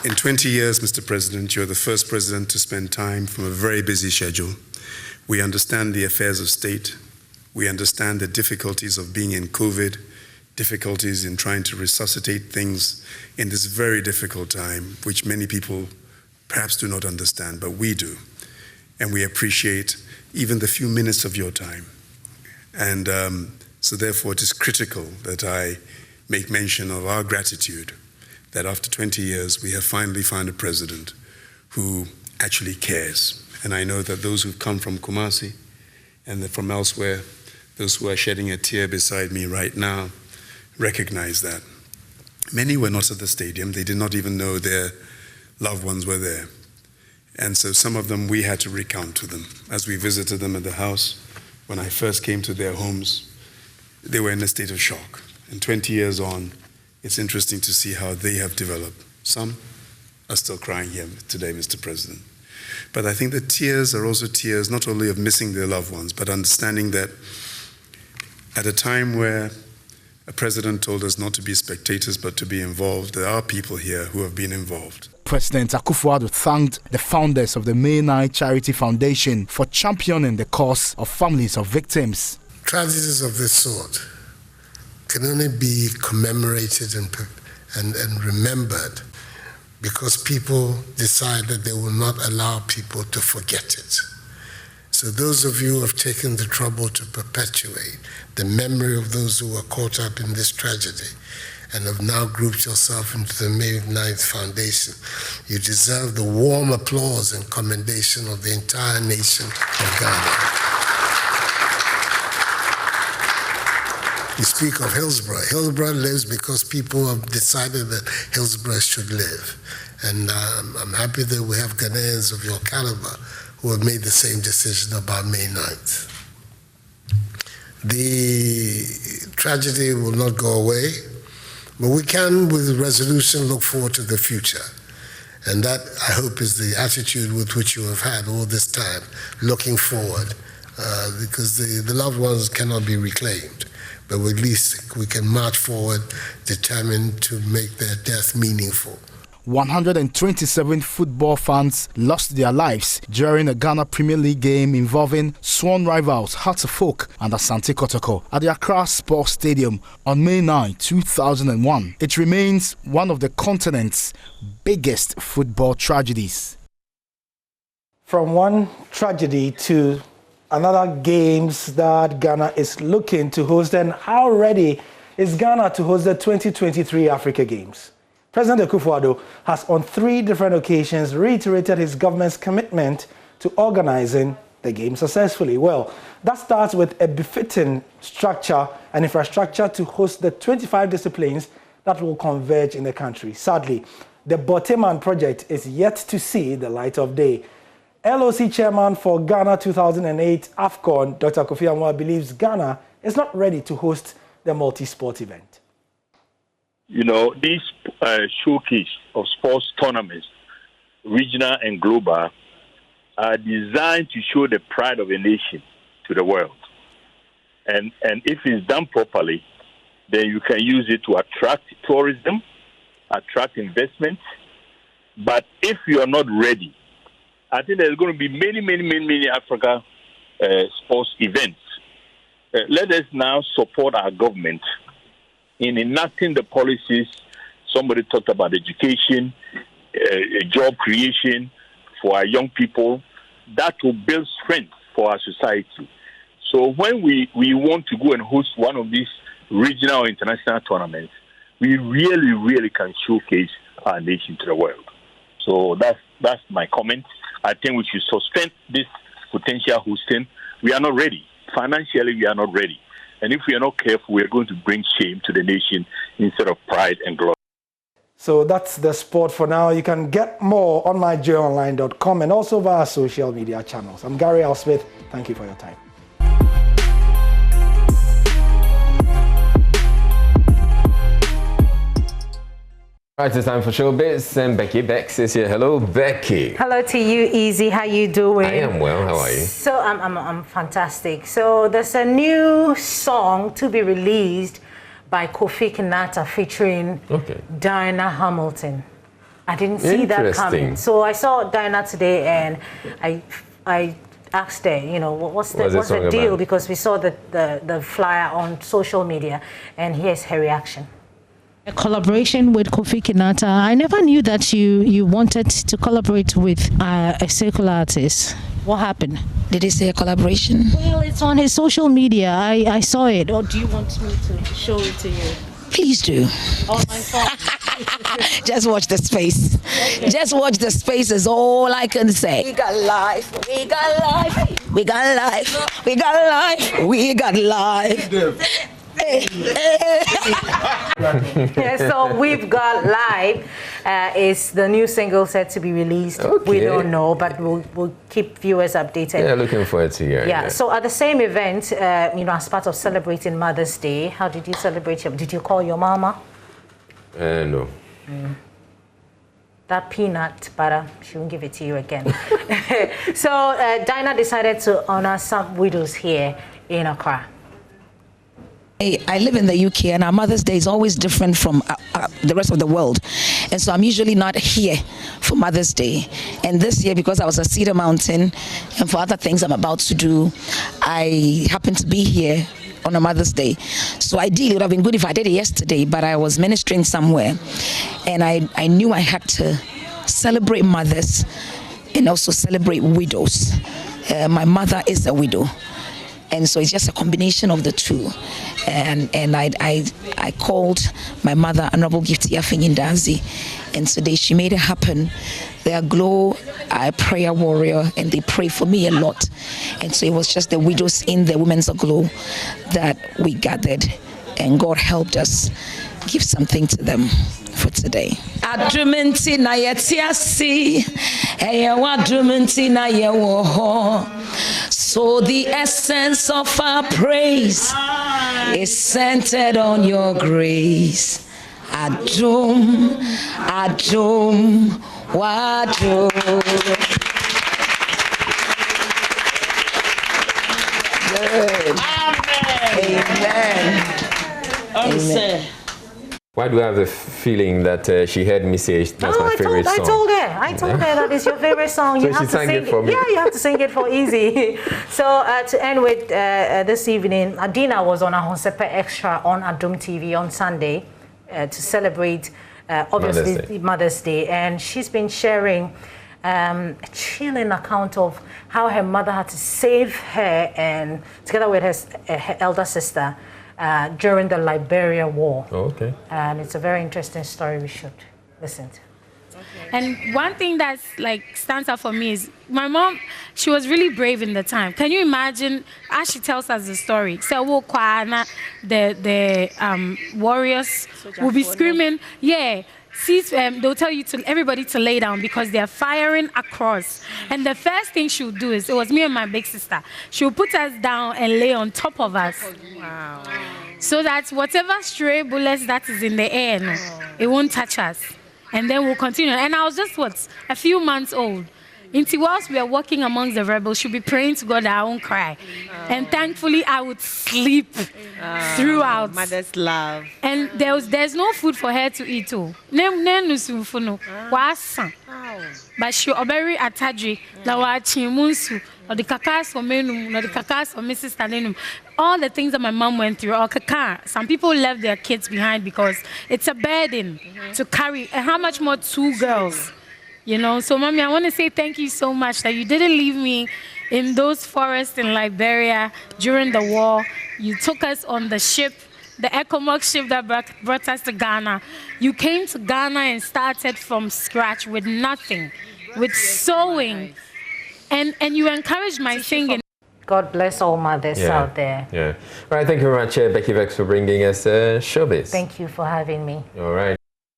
In 20 years, Mr. President, you're the first president to spend time from a very busy schedule. We understand the affairs of state. We understand the difficulties of being in COVID, difficulties in trying to resuscitate things in this very difficult time, which many people perhaps do not understand, but we do. And we appreciate even the few minutes of your time. And so therefore it is critical that I make mention of our gratitude that after 20 years we have finally found a president who actually cares. And I know that those who've come from Kumasi and from elsewhere, those who are shedding a tear beside me right now, recognize that. Many were not at the stadium. They did not even know their loved ones were there. And so some of them we had to recount to them. As we visited them at the house, when I first came to their homes, they were in a state of shock. And 20 years on, it's interesting to see how they have developed. Some are still crying here today, Mr. President. But I think the tears are also tears not only of missing their loved ones, but understanding that at a time where a president told us not to be spectators but to be involved, there are people here who have been involved. President Akufo-Addo thanked the founders of the May 9 Charity Foundation for championing the cause of families of victims. Tragedies of this sort can only be commemorated and remembered because people decide that they will not allow people to forget it. So those of you who have taken the trouble to perpetuate the memory of those who were caught up in this tragedy and have now grouped yourself into the May 9th Foundation, you deserve the warm applause and commendation of the entire nation of Ghana. We speak of Hillsborough. Hillsborough lives because people have decided that Hillsborough should live. And I'm happy that we have Ghanaians of your caliber who have made the same decision about May 9th. The tragedy will not go away, but we can, with resolution, look forward to the future. And that, I hope, is the attitude with which you have had all this time, looking forward, because the loved ones cannot be reclaimed. But at least we can march forward, determined to make their death meaningful. 127 football fans lost their lives during a Ghana Premier League game involving sworn rivals Hearts of Oak and Asante Kotoko at the Accra Sports Stadium on May 9, 2001. It remains one of the continent's biggest football tragedies. From one tragedy to another games that Ghana is looking to host, and how ready is Ghana to host the 2023 Africa Games? President Akufo-Addo has on 3 different occasions reiterated his government's commitment to organizing the game successfully. Well, that starts with a befitting structure and infrastructure to host the 25 disciplines that will converge in the country. Sadly, the Boteman project is yet to see the light of day. LOC chairman for Ghana 2008 AFCON, Dr. Kofi Anwar, believes Ghana is not ready to host the multi-sport event. You know, this showcase of sports tournaments, regional and global, are designed to show the pride of a nation to the world. And if it's done properly, then you can use it to attract tourism, attract investment. But if you are not ready, I think there's going to be many Africa sports events. Let us now support our government in enacting the policies. Somebody talked about education, job creation for our young people. That will build strength for our society. So when we want to go and host one of these regional or international tournaments, we really can showcase our nation to the world. So that's my comment. I think we should suspend this potential hosting. We are not ready. Financially, we are not ready. And if we are not careful, we are going to bring shame to the nation instead of pride and glory. So that's the sport for now. You can get more on myjoyonline.com and also via social media channels. I'm Gary Al Smith. Thank you for your time. Right, it's time for Showbiz, and Becky Bex is here. Hello, Becky. Hello to you, Easy. How you doing? I am well. How are you? So I'm fantastic. So there's a new song to be released by Kofi Kinata featuring Diana Hamilton. I didn't see that coming. So I saw Diana today, and I asked her, you know, what's the deal? About? Because we saw the flyer on social media, and here's her reaction. A collaboration with Kofi Kinata. I never knew that you wanted to collaborate with a secular artist. What happened? Did he say a collaboration? Well, it's on his social media. I saw it. Or do you want me to show it to you? Please do. On my phone. Just watch the space. Okay. Just watch the space is all I can say. We got life. We got life. We got life. We got life. We got life. Yeah, so We've Got Live is the new single set to be released. We don't know, but we'll keep viewers updated. Yeah, looking forward to hearing. Yeah. So at the same event, you know, as part of celebrating Mother's Day, how did you celebrate? Did you call your mama? No. That peanut butter, she won't give it to you again. So Dinah decided to honor some widows here in Accra. I live in the UK, and our Mother's Day is always different from the rest of the world. And so I'm usually not here for Mother's Day. And this year, because I was at Cedar Mountain and for other things I'm about to do, I happened to be here on a Mother's Day. So ideally, it would have been good if I did it yesterday, but I was ministering somewhere. And I knew I had to celebrate mothers and also celebrate widows. My mother is a widow. And so it's just a combination of the two. And I called my mother, Honorable Gifty Afingindazi, and today she made it happen. They are Glow, a prayer warrior, and they pray for me a lot. And so it was just the widows in the Women's Glow that we gathered and God helped us give something to them for today. Adruminti na yetiasi, eyewa adruminti na yewoho. So the essence of our praise is centered on your grace. Adum, adum, wadum. Good. Amen. Amen. Why do I have the feeling that she heard me say that's my favorite song? I told her that it's your favorite song. So You have she to sang sing it for me. Yeah, you have to sing it for easy. So to end with this evening, Adina was on Ahonsepe Extra on Adum TV on Sunday to celebrate obviously Mother's Day, and she's been sharing a chilling account of how her mother had to save her and together with her elder sister during the Liberia War. Oh, okay. And it's a very interesting story we should listen to. And one thing that's like stands out for me is my mom, she was really brave in the time. Can you imagine, as she tells us the story, so the warriors will be screaming, yeah, they'll tell you everybody to lay down because they're firing across. And the first thing she would do is, it was me and my big sister, she would put us down and lay on top of us. Wow. So that whatever stray bullets that is in the air, it won't touch us. And then we'll continue. And I was just, a few months old. Until whilst we are walking amongst the rebels, she'll be praying to God that I won't cry. And thankfully, I would sleep throughout. Mother's love. And there's no food for her to eat too. But she very attached. Or the kakas for menum, or the kakas for Mrs. Talenum. All the things that my mom went through, or kaka. Some people left their kids behind because it's a burden to carry. And how much more 2 girls? You know, so Mommy, I want to say thank you so much that you didn't leave me in those forests in Liberia during the war. You took us on the ship, the ECOMOG ship that brought us to Ghana. You came to Ghana and started from scratch with nothing, with sewing. And you encouraged my singing. God bless all mothers out there. Yeah. All right, thank you very much, Becky Vex, for bringing us Showbiz. Thank you for having me. All right.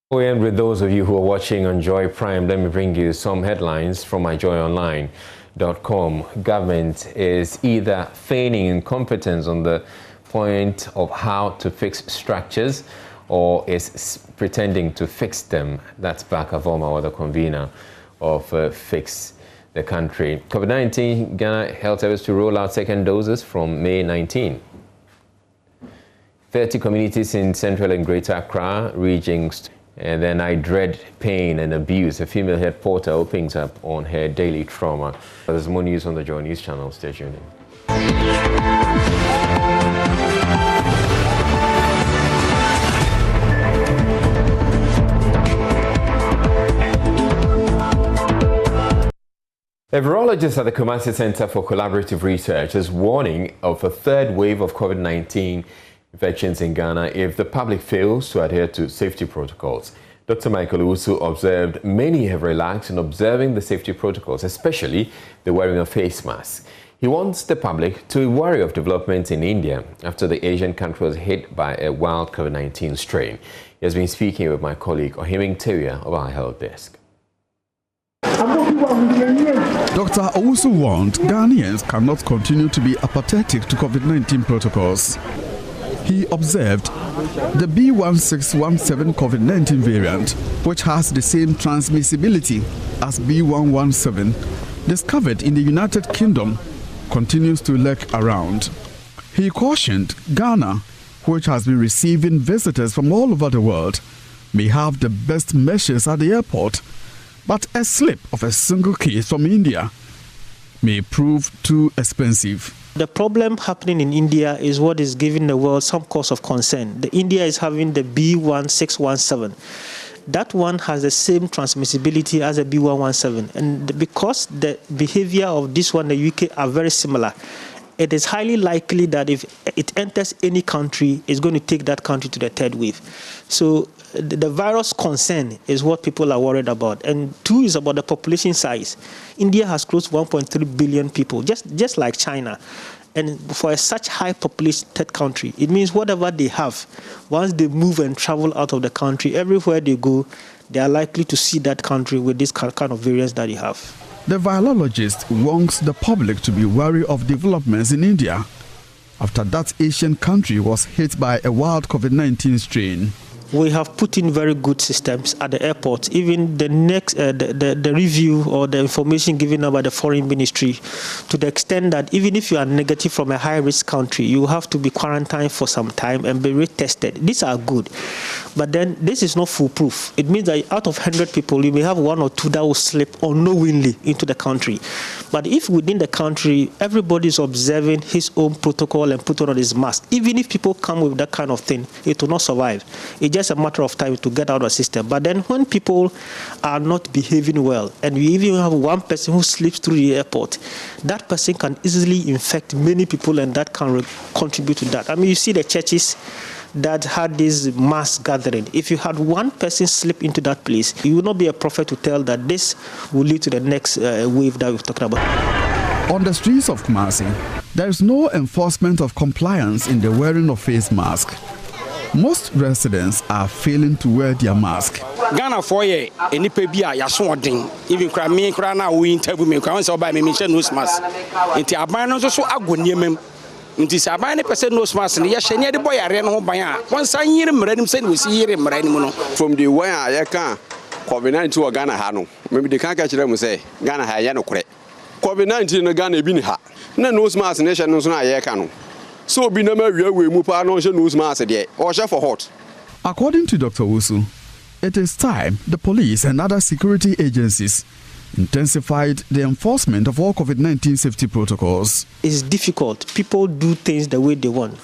And with those of you who are watching on Joy Prime, let me bring you some headlines from myjoyonline.com. Government is either feigning incompetence on the point of how to fix structures or is pretending to fix them. That's Baka Voma, the convener of Fix the Country. COVID-19, Ghana Health Service to roll out second doses from May 19. 30 communities in Central and Greater Accra regions. And then I dread pain and abuse. A female head porter opens up on her daily trauma. There's more news on the Joy News channel. Stay tuned in. A virologist at the Kumasi Center for Collaborative Research is warning of a third wave of COVID-19 infections in Ghana if the public fails to adhere to safety protocols. Dr. Michael Owusu observed many have relaxed in observing the safety protocols, especially the wearing of face masks. He wants the public to worry of developments in India after the Asian country was hit by a wild COVID-19 strain. He has been speaking with my colleague Ohiming Teria of our health desk. Dr. Owusu warned Ghanaians cannot continue to be apathetic to COVID-19 protocols. He observed the B1617 COVID-19 variant, which has the same transmissibility as B117, discovered in the United Kingdom, continues to lurk around. He cautioned Ghana, which has been receiving visitors from all over the world, may have the best measures at the airport, but a slip of a single case from India may prove too expensive. The problem happening in India is what is giving the world some cause of concern. India is having the B1617. That one has the same transmissibility as the B117. And because the behavior of this one in the UK are very similar, it is highly likely that if it enters any country, it's going to take that country to the third wave. So the virus concern is what people are worried about. And two is about the population size. India has close to 1.3 billion people, just like China. And for such high populated country, it means whatever they have, once they move and travel out of the country, everywhere they go, they are likely to see that country with this kind of variants that they have. The virologist wants the public to be wary of developments in India after that Asian country was hit by a wild COVID-19 strain. We have put in very good systems at the airport. Even the next, the review or the information given by the foreign ministry, to the extent that even if you are negative from a high-risk country, you have to be quarantined for some time and be retested. These are good. But then this is not foolproof. It means that out of 100 people, you may have 1 or 2 that will slip unknowingly into the country. But if within the country, everybody is observing his own protocol and put on his mask, even if people come with that kind of thing, it will not survive. It's just a matter of time to get out of the system. But then when people are not behaving well, and we even have one person who slips through the airport, that person can easily infect many people, and that can contribute to that. I mean, you see the churches that had this mass gathering. If you had one person slip into that place, you will not be a prophet to tell that this will lead to the next wave that we're talking about. On the streets of Kumasi, there is no enforcement of compliance in the wearing of face mask. Most residents are failing to wear their mask. Ghana for ye, any baby, Yaswanding, even Crammy, Crana, we interview me, council by me, nose mask. Into Abano, so I go near me. Into Sabine percent nose mask, and yes, any boy I ran home by once I hear him, Redham said, we see him, from the way I can COVID-19 to a Ghana Hano. Maybe they can't catch them and say, Ghana Hayano correct. COVID-19 Ghana Binha. No nose mask nation knows not a canoe. So be number we move our nose mask or chef for hot. According to Dr. Wusu, it is time the police and other security agencies intensified the enforcement of all COVID-19 safety protocols. It's difficult. People do things the way they want.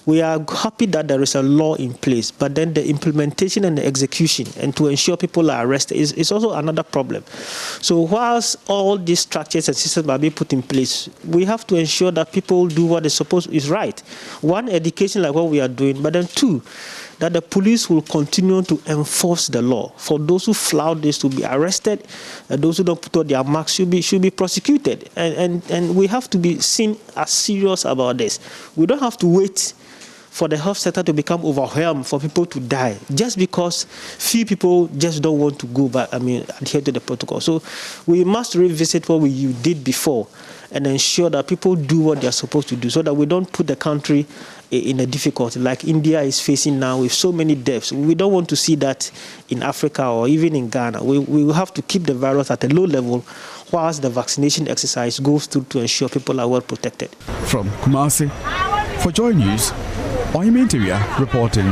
We are happy that there is a law in place, but then the implementation and the execution and to ensure people are arrested is also another problem. So whilst all these structures and systems are being put in place, we have to ensure that people do what is supposed is right. One, education like what we are doing, but then two, that the police will continue to enforce the law. For those who flout this to be arrested, and those who don't put on their marks should be prosecuted. And we have to be seen as serious about this. We don't have to wait for the health sector to become overwhelmed, for people to die, just because few people just don't want to go back, adhere to the protocol. So we must revisit what we did before and ensure that people do what they're supposed to do so that we don't put the country in a difficulty like India is facing now with so many deaths. We don't want to see that in Africa or even in Ghana. We will have to keep the virus at a low level whilst the vaccination exercise goes through to ensure people are well protected. From Kumasi, for Joy News, Oyinteria reporting.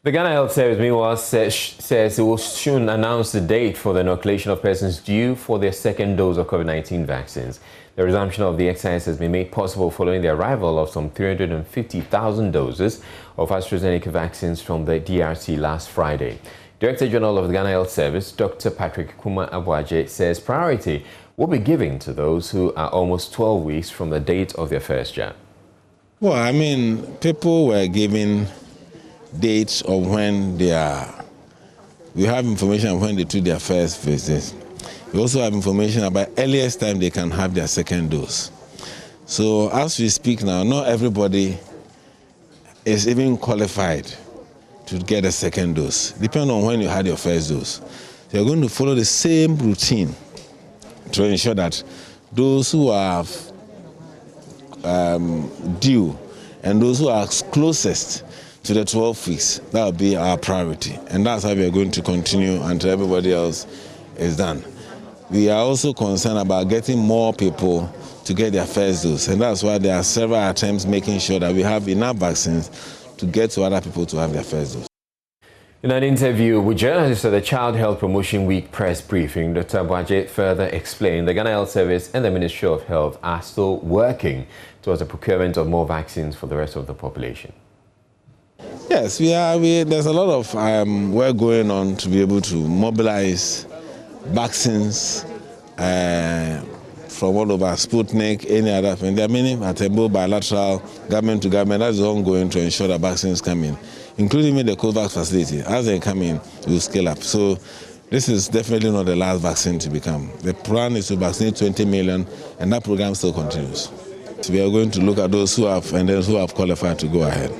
The Ghana Health Service, meanwhile, says it will soon announce the date for the inoculation of persons due for their second dose of COVID-19 vaccines. The resumption of the exercise has been made possible following the arrival of some 350,000 doses of AstraZeneca vaccines from the DRC last Friday. Director General of the Ghana Health Service, Dr. Patrick Kuma Abuaje, says priority will be given to those who are almost 12 weeks from the date of their first jab. Well, people were given dates of when they are. We have information of when they took their first visits. We also have information about earliest time they can have their second dose. So as we speak now, not everybody is even qualified to get a second dose, depending on when you had your first dose. So you're going to follow the same routine to ensure that those who are due and those who are closest to the 12 weeks, that will be our priority. And that's how we are going to continue until everybody else is done. We are also concerned about getting more people to get their first dose. And that's why there are several attempts making sure that we have enough vaccines to get to other people to have their first dose. In an interview with journalists at the Child Health Promotion Week press briefing, Dr. Abuaje further explained the Ghana Health Service and the Ministry of Health are still working towards the procurement of more vaccines for the rest of the population. Yes, there's a lot of work going on to be able to mobilize vaccines from all over, Sputnik, any other thing. There are many attempts bilateral, government to government, that's ongoing to ensure that vaccines come in, including the COVAX facility. As they come in, we will scale up. So this is definitely not the last vaccine to become. The plan is to vaccinate 20 million, and that program still continues. We are going to look at those who have and those who have qualified to go ahead.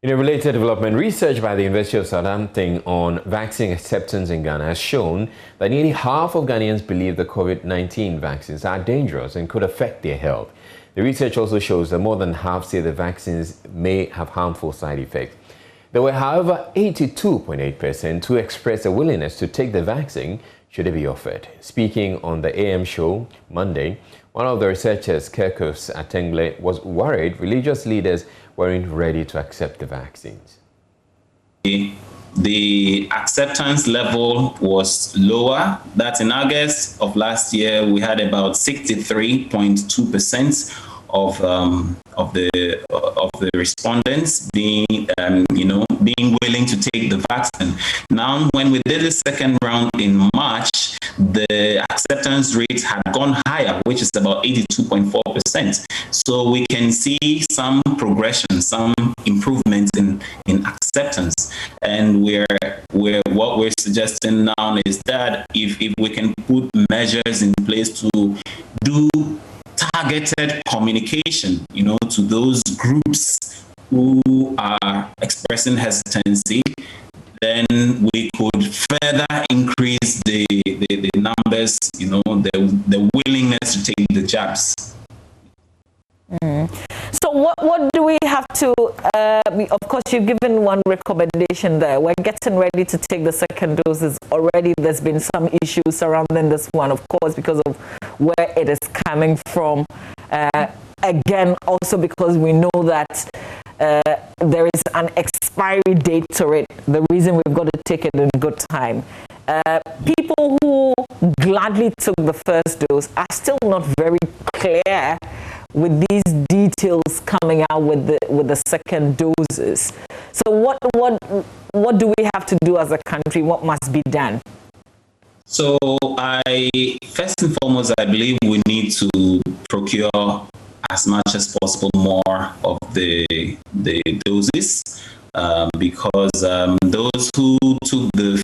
In a related development, research by the University of Southampton on vaccine acceptance in Ghana has shown that nearly half of Ghanaians believe the COVID-19 vaccines are dangerous and could affect their health. The research also shows that more than half say the vaccines may have harmful side effects. There were, however, 82.8% who expressed a willingness to take the vaccine should it be offered. Speaking on the AM show Monday, one of the researchers, Kirkos Atengle, was worried religious leaders weren't ready to accept the vaccines. The acceptance level was lower. That's in August of last year. We had about 63.2% of the respondents being willing to take the vaccine. Now, when we did the second round in March, the acceptance rate had gone higher, which is about 82.4%. So we can see some progression, some improvements in acceptance. And what we're suggesting now is that if we can put measures in place to do targeted communication, to those groups who are expressing hesitancy, then we could further increase the numbers, the willingness to take the jabs. So what do we have to, of course, you've given one recommendation there. We're getting ready to take the second doses already. There's been some issues surrounding this one, of course, because of where it is coming from. Again, also because we know that there is an expiry date to it. The reason we've got to take it in good time. People who gladly took the first dose are still not very clear with these details coming out with the second doses. So what do we have to do as a country? What must be done? So first and foremost, I believe we need to procure as much as possible more of the doses because those who took the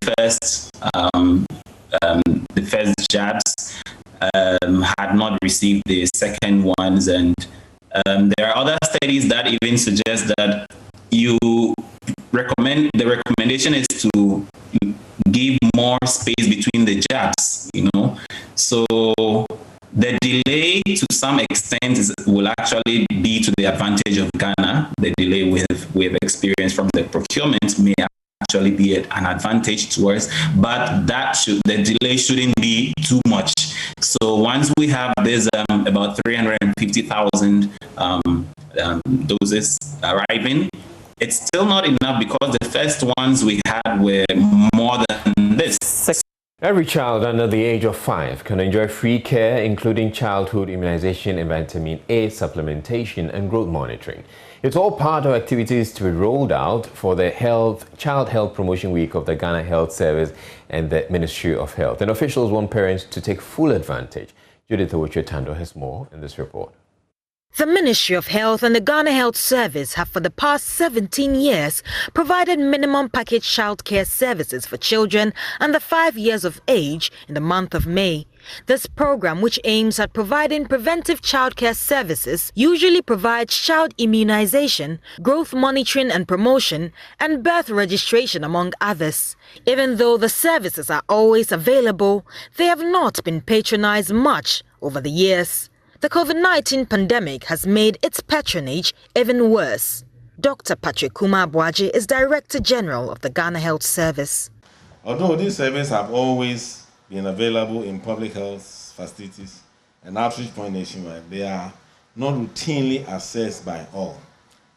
first jabs had not received the second ones, and there are other studies that even suggest that the recommendation is to give more space between the jabs, so the delay to some extent will actually be to the advantage of Ghana. The delay we have experienced from the procurement may actually be an advantage to us, but the delay shouldn't be too much. So once we have this about 350,000 doses arriving, it's still not enough because the first ones we had were more than this. Every child under the age of 5 can enjoy free care, including childhood immunization and vitamin A supplementation and growth monitoring. It's all part of activities to be rolled out for the Child Health Promotion Week of the Ghana Health Service and the Ministry of Health. And officials want parents to take full advantage. Judith Owucho-Tando has more in this report. The Ministry of Health and the Ghana Health Service have for the past 17 years provided minimum package childcare services for children under 5 years of age in the month of May. This program, which aims at providing preventive childcare services, usually provides child immunization, growth monitoring and promotion, and birth registration, among others. Even though the services are always available, they have not been patronized much over the years. The COVID-19 pandemic has made its patronage even worse. Dr. Patrick Kumar-Boaji is Director General of the Ghana Health Service. Although these services have always been available in public health facilities and outreach point nationwide, they are not routinely assessed by all.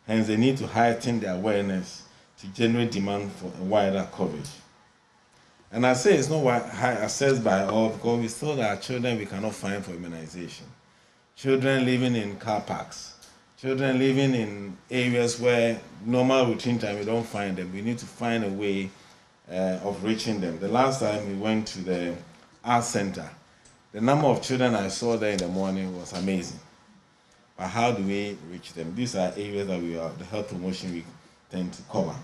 Hence, they need to heighten their awareness to generate demand for a wider coverage. And I say it's not assessed by all because we saw that our children we cannot find for immunization. Children living in car parks, children living in areas where normal routine time we don't find them. We need to find a way of reaching them. The last time we went to the art center, the number of children I saw there in the morning was amazing. But how do we reach them? These are areas that the Health Promotion Week tend to cover.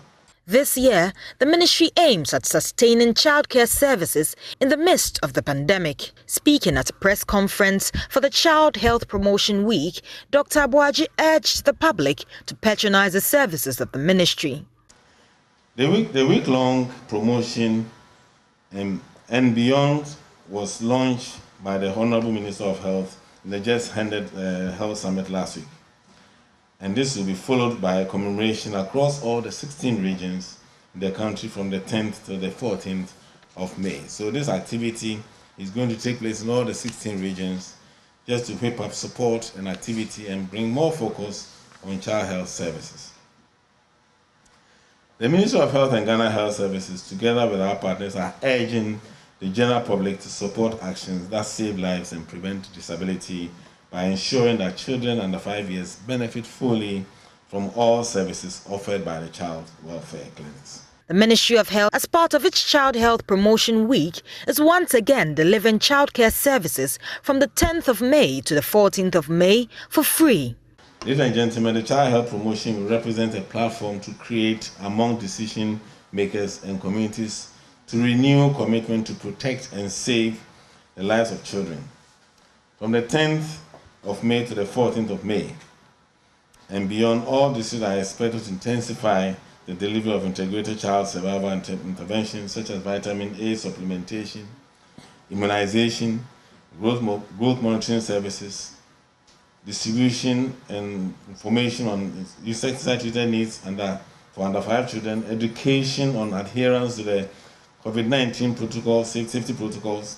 This year, the ministry aims at sustaining childcare services in the midst of the pandemic. Speaking at a press conference for the Child Health Promotion Week, Dr. Abuaji urged the public to patronize the services of the ministry. The week-long promotion and beyond was launched by the Honorable Minister of Health in the just-ended Health Summit last week. And this will be followed by a commemoration across all the 16 regions in the country from the 10th to the 14th of May. So this activity is going to take place in all the 16 regions just to whip up support and activity and bring more focus on child health services. The Ministry of Health and Ghana Health Services, together with our partners, are urging the general public to support actions that save lives and prevent disability by ensuring that children under 5 years benefit fully from all services offered by the child welfare clinics. The Ministry of Health, as part of its Child Health Promotion Week, is once again delivering childcare services from the 10th of May to the 14th of May for free. Ladies and gentlemen, the Child Health Promotion will represent a platform to create among decision makers and communities to renew commitment to protect and save the lives of children. From the 10th of May to the 14th of May and beyond, all districts are expected to intensify the delivery of integrated child survival interventions such as vitamin A supplementation, immunization, growth monitoring services, distribution and information on insecticide-treated needs for under 5 children, education on adherence to the COVID-19 protocols, safety protocols,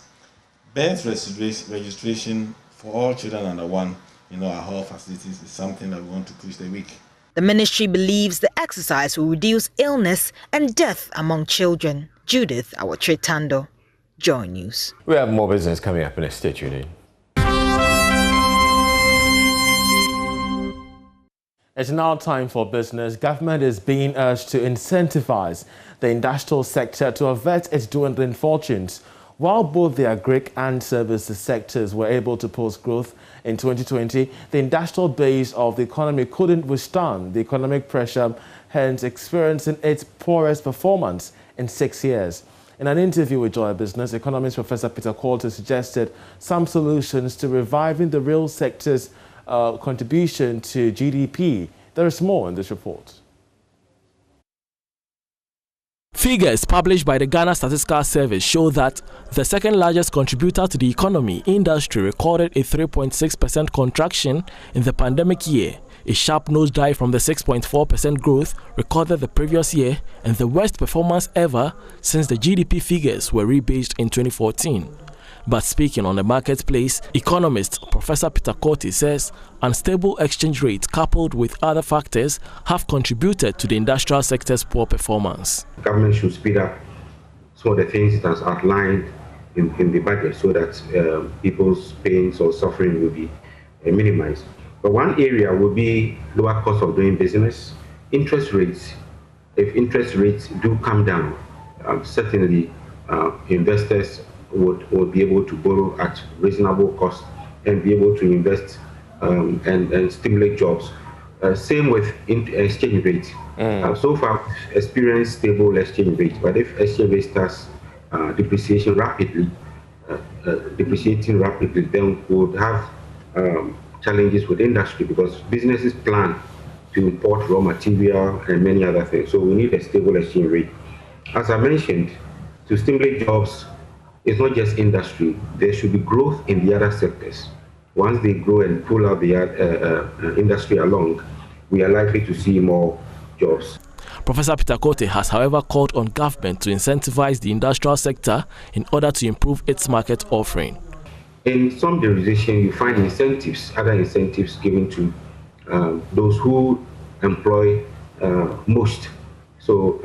birth registration for all children under 1 in our health facilities is something that we want to push the week. The ministry believes the exercise will reduce illness and death among children. Judith Awatretando, Joy News. We have more business coming up in a stay tuned in. It's now time for business. Government is being urged to incentivize the industrial sector to avert its dwindling fortunes. While both the agric and services sectors were able to post growth in 2020, the industrial base of the economy couldn't withstand the economic pressure, hence experiencing its poorest performance in 6 years. In an interview with Joy Business, economist Professor Peter Coulter suggested some solutions to reviving the real sector's contribution to GDP. There is more in this report. Figures published by the Ghana Statistical Service show that the second largest contributor to the economy, industry, recorded a 3.6% contraction in the pandemic year, a sharp nosedive from the 6.4% growth recorded the previous year, and the worst performance ever since the GDP figures were rebased in 2014. But speaking on the marketplace, economist Professor Peter Coulter says unstable exchange rates coupled with other factors have contributed to the industrial sector's poor performance. Government should speed up some of the things it has outlined in the budget so that people's pains or suffering will be minimized. But one area will be lower cost of doing business. Interest rates, if interest rates do come down, certainly investors would be able to borrow at reasonable cost and be able to invest and stimulate jobs. Same with exchange rates. So far, we've experienced stable exchange rates, but if exchange rate starts depreciating rapidly, then we would have challenges with industry because businesses plan to import raw material and many other things. So we need a stable exchange rate. As I mentioned, to stimulate jobs, it's not just industry. There should be growth in the other sectors. Once they grow and pull out the industry along, we are likely to see more jobs. Professor Peter Coulter has, however, called on government to incentivize the industrial sector in order to improve its market offering. In some derivation, you find incentives, other incentives given to those who employ most. So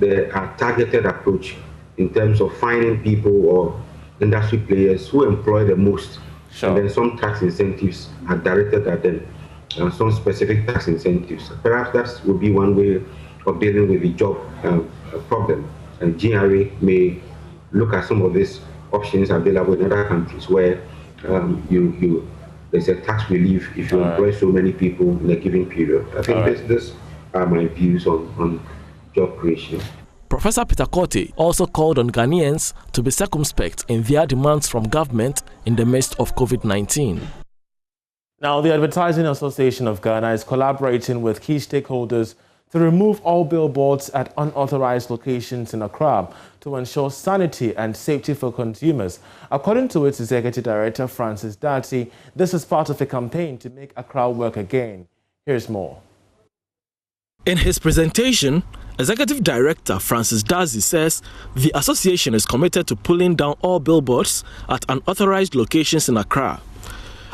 there are targeted approach in terms of finding people or industry players who employ the most. Sure. And then some tax incentives are directed at them, some specific tax incentives. Perhaps that would be one way of dealing with the job problem. And GRA may look at some of these options available in other countries where there's a tax relief if you employ so many people in a given period. I think these are my views on job creation. Professor Peter Korte also called on Ghanaians to be circumspect in their demands from government in the midst of COVID-19. Now, the Advertising Association of Ghana is collaborating with key stakeholders to remove all billboards at unauthorized locations in Accra to ensure sanity and safety for consumers. According to its Executive Director, Francis Darty, this is part of a campaign to make Accra work again. Here's more. In his presentation, Executive Director Francis Darty says the association is committed to pulling down all billboards at unauthorized locations in Accra.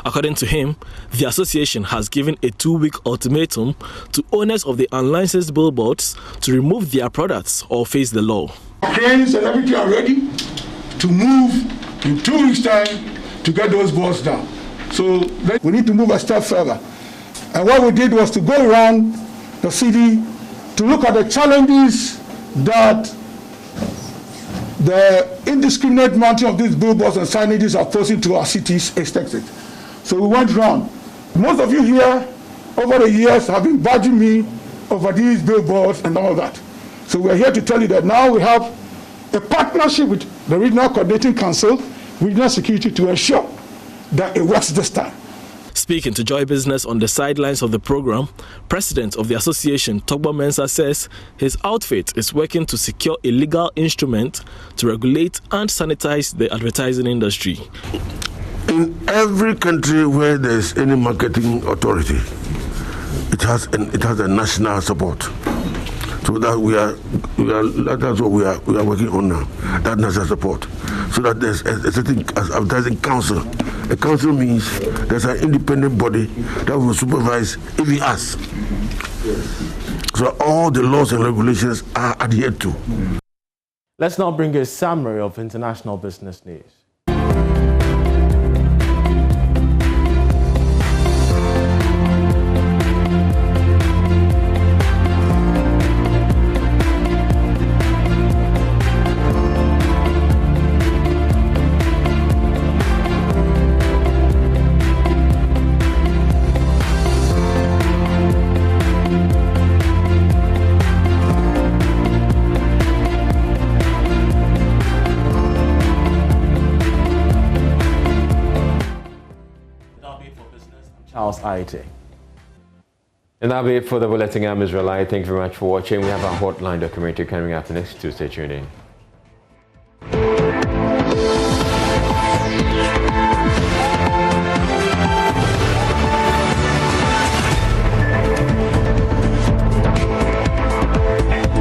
According to him, the association has given a 2-week ultimatum to owners of the unlicensed billboards to remove their products or face the law. Cranes and everything are ready to move in 2 weeks' time to get those boards down. So we need to move a step further. And what we did was to go around the city to look at the challenges that the indiscriminate mounting of these billboards and signages are posing to our cities expected. So we went round. Most of you here over the years have been badging me over these billboards and all that. So we're here to tell you that now we have a partnership with the Regional Coordinating Council, Regional Security, to ensure that it works this time. Speaking to Joy Business on the sidelines of the program, President of the association, Togba Mensah, says his outfit is working to secure a legal instrument to regulate and sanitize the advertising industry. In every country where there is any marketing authority, it has a national support. So that that's what we are working on now. That national support, so that there's a certain advertising council. A council means there's an independent body that will supervise even us. So all the laws and regulations are adhered to. Let's now bring you a summary of international business news. And that'll be it for the Bulletin. I'm Israelite. Thank you very much for watching. We have our hotline documentary coming up next Tuesday. Tune in.